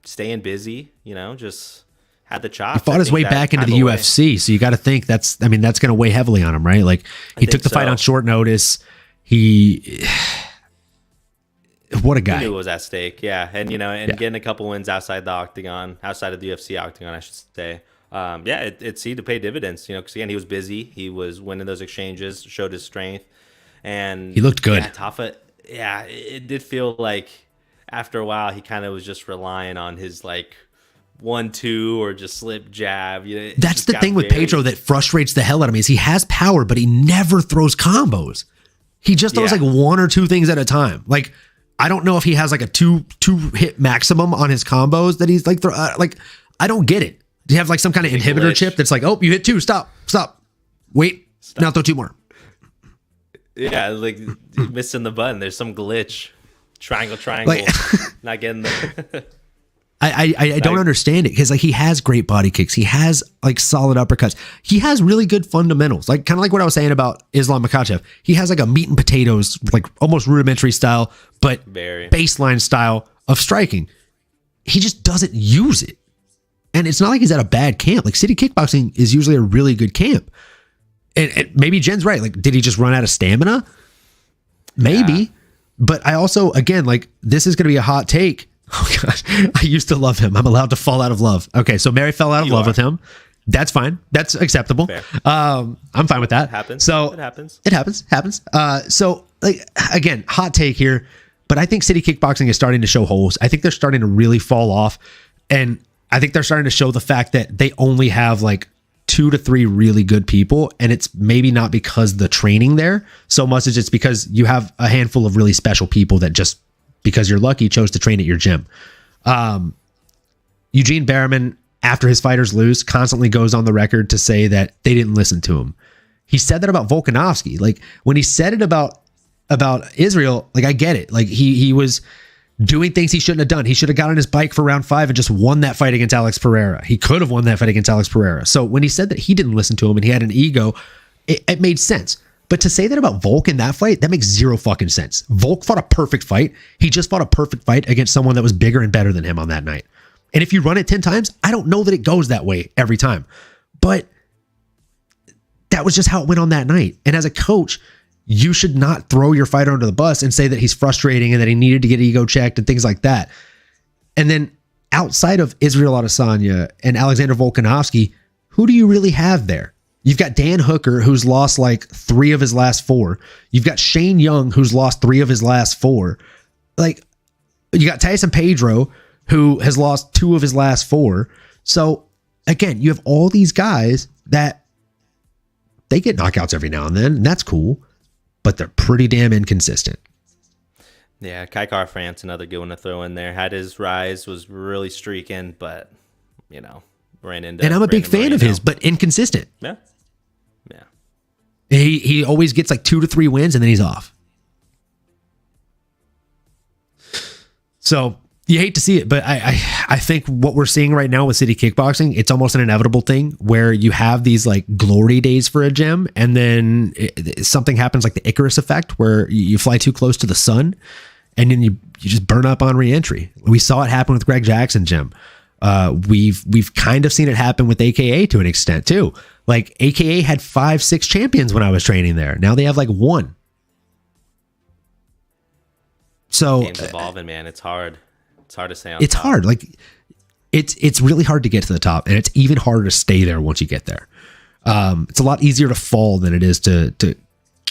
staying busy, just had the chops. He fought his way back into the UFC, so you got to think that's going to weigh heavily on him, right? Like he took the fight on short notice. What a guy. He knew it was at stake, yeah. And getting a couple wins outside the octagon, outside of the UFC octagon, I should say. It seemed to pay dividends, because again, he was busy. He was winning those exchanges, showed his strength, and he looked good. Yeah, Tafa, it did feel like after a while he kind of was just relying on his like 1-2 or just slip jab. That's the thing with Pedro that frustrates the hell out of me is he has power, but he never throws combos. He just throws like 1 or 2 things at a time. Like I don't know if he has like a two hit maximum on his combos that he's like I don't get it. Do you have like some kind of inhibitor chip that's like, oh, you hit 2, stop, wait, now throw 2 more. Yeah, like missing the button. There's some glitch. Triangle, like, not getting there. I don't understand it because like he has great body kicks. He has like solid uppercuts. He has really good fundamentals. Like kind of like what I was saying about Islam Makhachev. He has like a meat and potatoes, like almost rudimentary style, but baseline style of striking. He just doesn't use it. And it's not like he's at a bad camp. Like City Kickboxing is usually a really good camp. And maybe Jen's right. Like, did he just run out of stamina? Maybe. Yeah. But I also, again, like this is going to be a hot take. Oh gosh, I used to love him. I'm allowed to fall out of love. Okay, so Mary fell out of love with him. That's fine. That's acceptable. I'm fine with that. It happens. So it happens. It happens. So like again, hot take here, but I think City Kickboxing is starting to show holes. I think they're starting to really fall off, and I think they're starting to show the fact that they only have like 2 to 3 really good people, and it's maybe not because the training there so much as it's because you have a handful of really special people that just because you're lucky chose to train at your gym. Eugene Berriman, after his fighters lose, constantly goes on the record to say that they didn't listen to him. He said that about Volkanovski. Like when he said it about Israel, like I get it. Like he was doing things he shouldn't have done. He should have got on his bike for round 5 and just won that fight against Alex Pereira. He could have won that fight against Alex Pereira. So when he said that he didn't listen to him and he had an ego, it made sense. But to say that about Volk in that fight, that makes zero fucking sense. Volk fought a perfect fight. He just fought a perfect fight against someone that was bigger and better than him on that night. And if you run it 10 times, I don't know that it goes that way every time. But that was just how it went on that night. And as a coach, you should not throw your fighter under the bus and say that he's frustrating and that he needed to get ego checked and things like that. And then outside of Israel Adesanya and Alexander Volkanovski, who do you really have there? You've got Dan Hooker, who's lost like 3 of his last 4. You've got Shane Young, who's lost 3 of his last 4. Like, you got Tyson Pedro, who has lost 2 of his last 4. So, again, you have all these guys that they get knockouts every now and then, and that's cool, but they're pretty damn inconsistent. Yeah, Kai Car France, another good one to throw in there. Had his rise, was really streaking, but, ran into... And I'm a big fan of his, but inconsistent. Yeah. He always gets like 2 to 3 wins and then he's off. So you hate to see it, but I think what we're seeing right now with City Kickboxing, it's almost an inevitable thing where you have these like glory days for a gym, and then something happens like the Icarus effect where you fly too close to the sun and then you just burn up on re-entry. We saw it happen with Greg Jackson gym. We've kind of seen it happen with AKA to an extent too. Like AKA had 5-6 champions when I was training there. Now they have like 1. So game's evolving, man. It's hard. It's hard to stay on it's top. hard. Like it's really hard to get to the top, and it's even harder to stay there once you get there. It's a lot easier to fall than it is to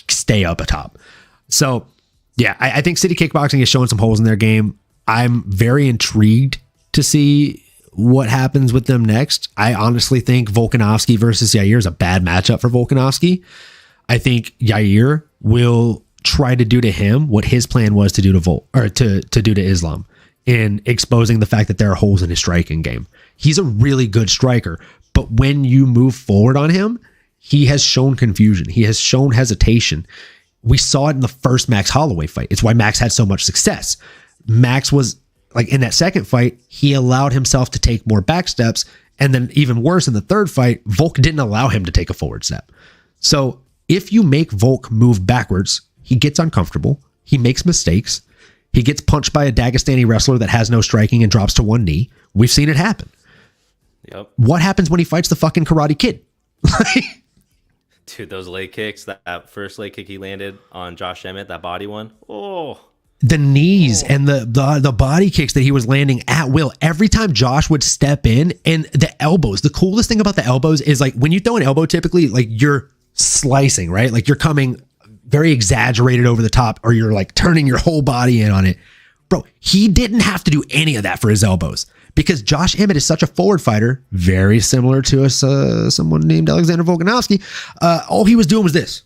stay up atop. So yeah, I think City Kickboxing is showing some holes in their game. I'm very intrigued to see what happens with them next. I honestly think Volkanovski versus Yair is a bad matchup for Volkanovski. I think Yair will try to do to him what his plan was to do to do to Islam in exposing the fact that there are holes in his striking game. He's a really good striker, but when you move forward on him, he has shown confusion. He has shown hesitation. We saw it in the first Max Holloway fight. It's why Max had so much success. Max was like in that second fight, he allowed himself to take more back steps. And then even worse in the third fight, Volk didn't allow him to take a forward step. So if you make Volk move backwards, he gets uncomfortable. He makes mistakes. He gets punched by a Dagestani wrestler that has no striking and drops to one knee. We've seen it happen. Yep. What happens when he fights the fucking Karate Kid? Dude, those leg kicks, that first leg kick he landed on Josh Emmett, that body one. Oh, the knees and the body kicks that he was landing at will. Every time Josh would step in, and the elbows. The coolest thing about the elbows is like when you throw an elbow, typically like you're slicing, right? Like you're coming very exaggerated over the top, or you're like turning your whole body in on it. Bro, he didn't have to do any of that for his elbows because Josh Emmett is such a forward fighter, very similar to us, someone named Alexander Volkanovski. All he was doing was this.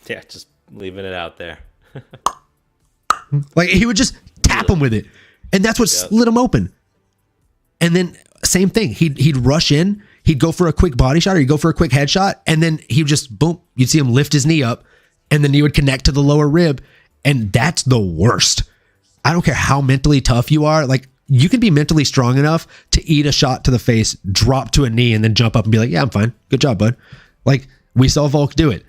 Yeah, just leaving it out there. Like he would just tap him with it, and that's what slid him open. And then same thing, he'd rush in, he'd go for a quick body shot or he'd go for a quick headshot, and then he would just boom. You'd see him lift his knee up, and the knee would connect to the lower rib, and that's the worst. I don't care how mentally tough you are, like you can be mentally strong enough to eat a shot to the face, drop to a knee, and then jump up and be like, "Yeah, I'm fine. Good job, bud." Like we saw Volk do it.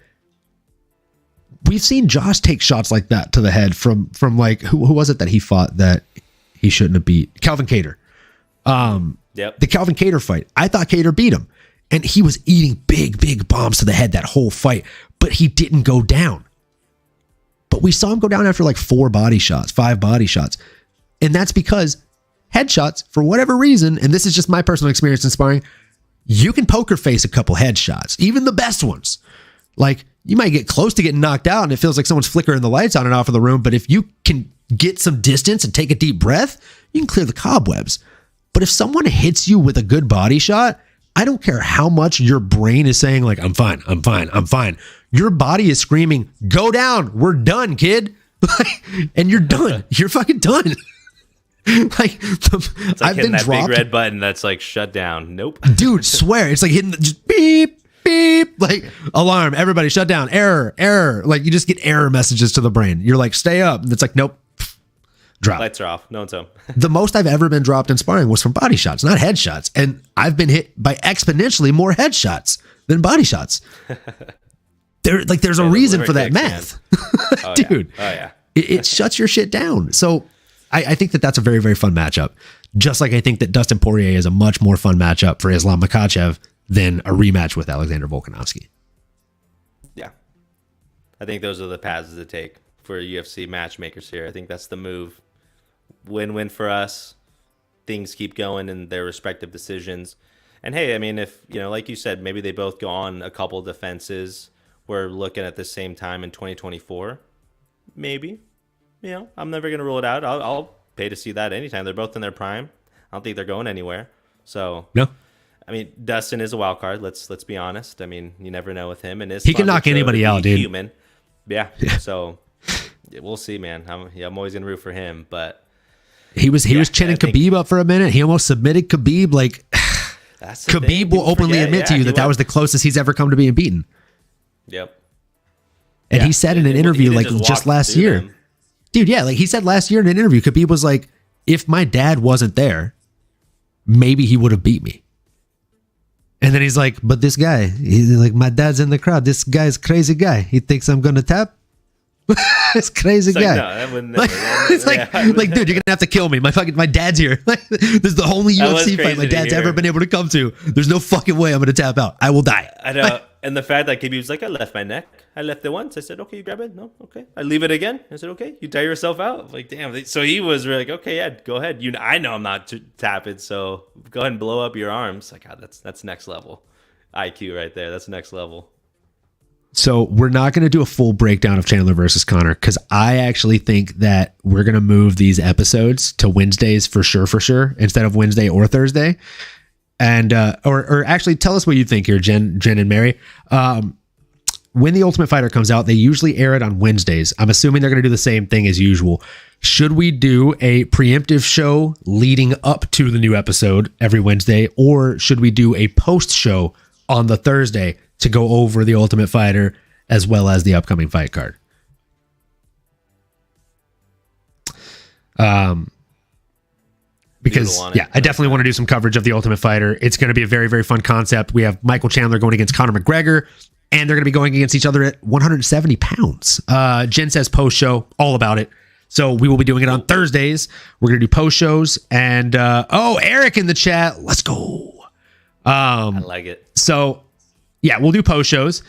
We've seen Josh take shots like that to the head from like who was it that he fought that he shouldn't have beat? Calvin Kattar. The Calvin Kattar fight. I thought Kattar beat him, and he was eating big bombs to the head that whole fight, but he didn't go down. But we saw him go down after like 5 body shots. And that's because headshots, for whatever reason, and this is just my personal experience in sparring, you can poker face a couple headshots, even the best ones. Like, you might get close to getting knocked out and it feels like someone's flickering the lights on and off of the room. But if you can get some distance and take a deep breath, you can clear the cobwebs. But if someone hits you with a good body shot, I don't care how much your brain is saying, like, I'm fine, I'm fine, I'm fine. Your body is screaming, go down, we're done, kid. And you're done. You're fucking done. I've been that dropped. Big red button that's like shut down. Nope. Dude, swear. It's like hitting just beep, beep, like alarm, everybody shut down, error. Like you just get error messages to the brain. You're like, stay up. And it's like, nope. Drop. Lights are off. No one's home. The most I've ever been dropped in sparring was from body shots, not headshots. And I've been hit by exponentially more headshots than body shots. There's a reason for that math. Oh, dude. Yeah. Oh yeah. It shuts your shit down. So I think that's a very, very fun matchup. Just like I think that Dustin Poirier is a much more fun matchup for Islam Makhachev than a rematch with Alexander Volkanovski. Yeah. I think those are the paths to take for UFC matchmakers here. I think that's the move. Win-win for us. Things keep going in their respective decisions. And hey, I mean, if, like you said, maybe they both go on a couple defenses. We're looking at the same time in 2024. Maybe. I'm never going to rule it out. I'll pay to see that anytime. They're both in their prime. I don't think they're going anywhere. So, no. I mean, Dustin is a wild card. Let's be honest. I mean, you never know with him. And he can knock anybody out, dude. Human. Yeah. So, we'll see, man. I'm always going to root for him. But he was chinning Khabib up for a minute. He almost submitted Khabib. Like, Khabib will openly admit to you that was the closest he's ever come to being beaten. Yep. And he said in an interview, like, just last year. Dude, yeah, like he said last year in an interview, Khabib was like, if my dad wasn't there, maybe he would have beat me. And then he's like, but this guy, he's like, my dad's in the crowd. This guy's crazy guy. He thinks I'm going to tap. This crazy guy. No, that would never. It's like, dude, you're going to have to kill me. My dad's here. This is the only UFC fight my dad's ever been able to come to. There's no fucking way I'm going to tap out. I will die. I know. And the fact that Khabib was like, I left my neck. I left it once. I said, okay, you grab it. No, okay. I leave it again. I said, okay, you tire yourself out. Like, damn. So he was really like, okay, yeah, go ahead. I know I'm not tapping, so go ahead and blow up your arms. Like, God, that's next level IQ right there. That's next level. So we're not going to do a full breakdown of Chandler versus Conor because I actually think that we're going to move these episodes to Wednesdays for sure, instead of Wednesday or Thursday. And or actually, tell us what you think here, Jen and Mary. When The Ultimate Fighter comes out, they usually air it on Wednesdays. I'm assuming they're going to do the same thing as usual. Should we do a preemptive show leading up to the new episode every Wednesday, or should we do a post show on the Thursday to go over The Ultimate Fighter as well as the upcoming fight card? Because, I definitely want to do some coverage of The Ultimate Fighter. It's going to be a very, very fun concept. We have Michael Chandler going against Conor McGregor, and they're going to be going against each other at 170 pounds. Jen says post-show, all about it. So we will be doing it on Thursdays. We're going to do post-shows. And, Eric in the chat, let's go. I like it. So, yeah, we'll do post-shows.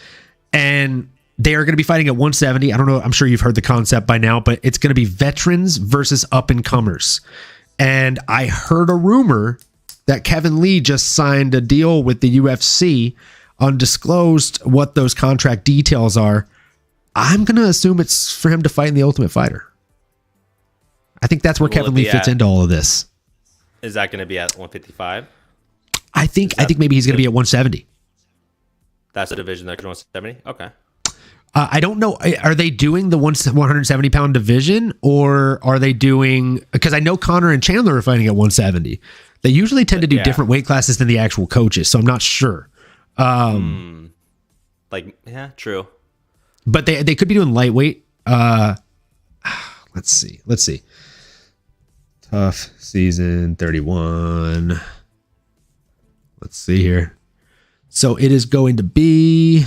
And they are going to be fighting at 170. I don't know. I'm sure you've heard the concept by now, but it's going to be veterans versus up-and-comers. And I heard a rumor that Kevin Lee just signed a deal with the UFC, undisclosed what those contract details are. I'm going to assume it's for him to fight in The Ultimate Fighter. I think that's where Kevin Lee fits into all of this. Is that going to be at 155? I think maybe he's going to be at 170. That's the division that's 170? Okay. I don't know. Are they doing the 170 pound division, or are they doing, because I know Conor and Chandler are fighting at 170. They usually tend to do different weight classes than the actual coaches, so I'm not sure. True. But they could be doing lightweight. Let's see. Tough season 31. Let's see here. So it is going to be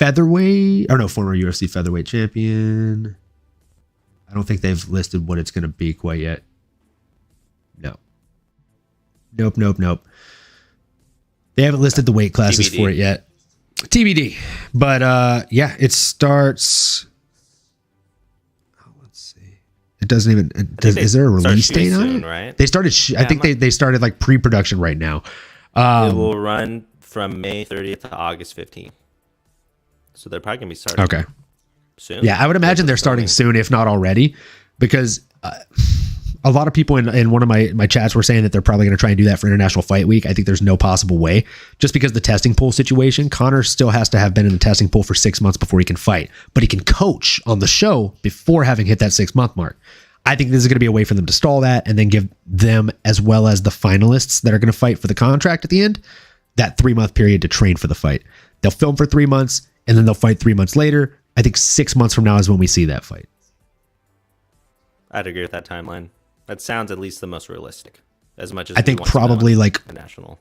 featherweight, or no, former UFC featherweight champion. I don't think they've listed what it's going to be quite yet. No. Nope. They haven't listed the weight classes TBD. For it yet. TBD. But it starts. Let's see. It doesn't even. Is there a release date on it? Right? They started. I think they started like pre-production right now. It will run from May 30th to August 15th. So they're probably gonna be starting soon. Yeah, I would imagine they're starting soon, if not already, because a lot of people in one of my chats were saying that they're probably going to try and do that for International Fight Week. I think there's no possible way, just because the testing pool situation. Connor still has to have been in the testing pool for 6 months before he can fight, but he can coach on the show before having hit that 6-month mark. I think this is going to be a way for them to stall that and then give them, as well as the finalists that are going to fight for the contract at the end, that 3-month period to train for the fight. They'll film for 3 months and then they'll fight 3 months later. I think 6 months from now is when we see that fight. I'd agree with that timeline. That sounds at least the most realistic. As much as I think probably like national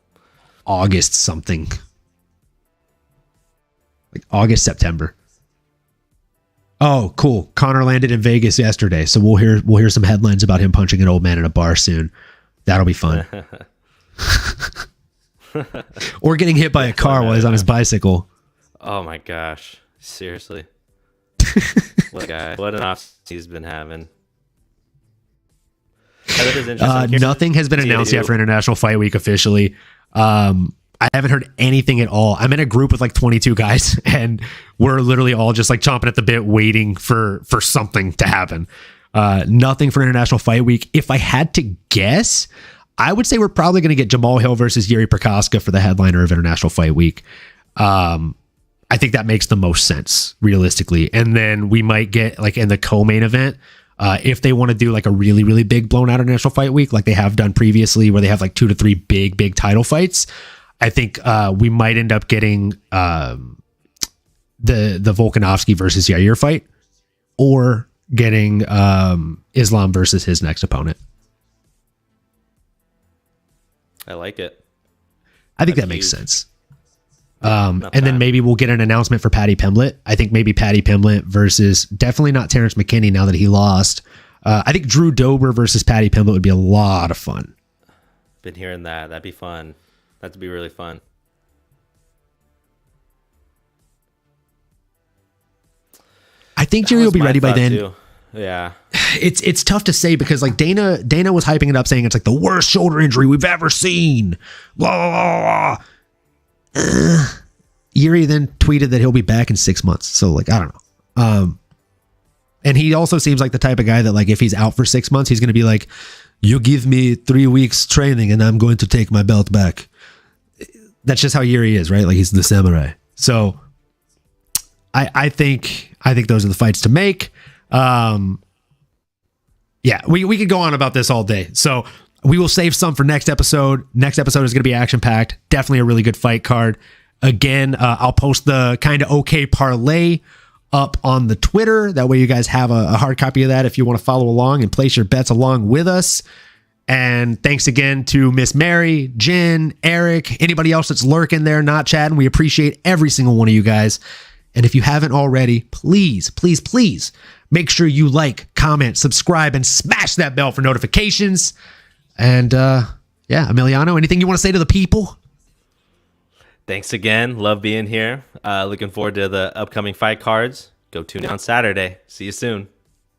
August something, like August, September. Oh, cool! Connor landed in Vegas yesterday, so we'll hear some headlines about him punching an old man in a bar soon. That'll be fun. Or getting hit by a car while he's on his bicycle. Oh my gosh! Seriously, what a guy! What an off he's been having. Nothing has been announced yet for International Fight Week officially. I haven't heard anything at all. I'm in a group with like 22 guys, and we're literally all just like chomping at the bit, waiting for something to happen. Nothing for International Fight Week. If I had to guess, I would say we're probably going to get Jamal Hill versus Yuri Prokaska for the headliner of International Fight Week. I think that makes the most sense realistically. And then we might get like in the co-main event, if they want to do like a really, really big blown out International Fight Week, like they have done previously, where they have like 2 to 3 big title fights. I think we might end up getting the Volkanovski versus Yair fight, or getting Islam versus his next opponent. I like it. I think that makes sense. And then maybe we'll get an announcement for Paddy Pimblett. I think maybe Paddy Pimblett versus, definitely not Terrence McKinney now that he lost. I think Drew Dober versus Paddy Pimblett would be a lot of fun. Been hearing that. That'd be fun. That'd be really fun. I think Jerry will be ready by then. Too. Yeah. It's tough to say because like Dana was hyping it up, saying it's like the worst shoulder injury we've ever seen. Blah, blah, blah. Yuri then tweeted that he'll be back in 6 months. So like, I don't know. And he also seems like the type of guy that like, if he's out for 6 months, he's going to be like, you give me 3 weeks training and I'm going to take my belt back. That's just how Yuri is, right? Like he's the samurai. So I think those are the fights to make. Yeah, we could go on about this all day. So we will save some for next episode. Next episode is going to be action packed. Definitely a really good fight card. Again, I'll post the Kinda Okay Parlay up on the Twitter. That way you guys have a hard copy of that if you want to follow along and place your bets along with us. And thanks again to Miss Mary, Jen, Eric, anybody else that's lurking there, not chatting. We appreciate every single one of you guys. And if you haven't already, please make sure you like, comment, subscribe, and smash that bell for notifications. And yeah, Emiliano, anything you want to say to the people? Thanks again. Love being here. Looking forward to the upcoming fight cards. Go tune in on Saturday. See you soon.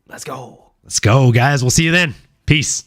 Let's go. Let's go, guys. We'll see you then. Peace.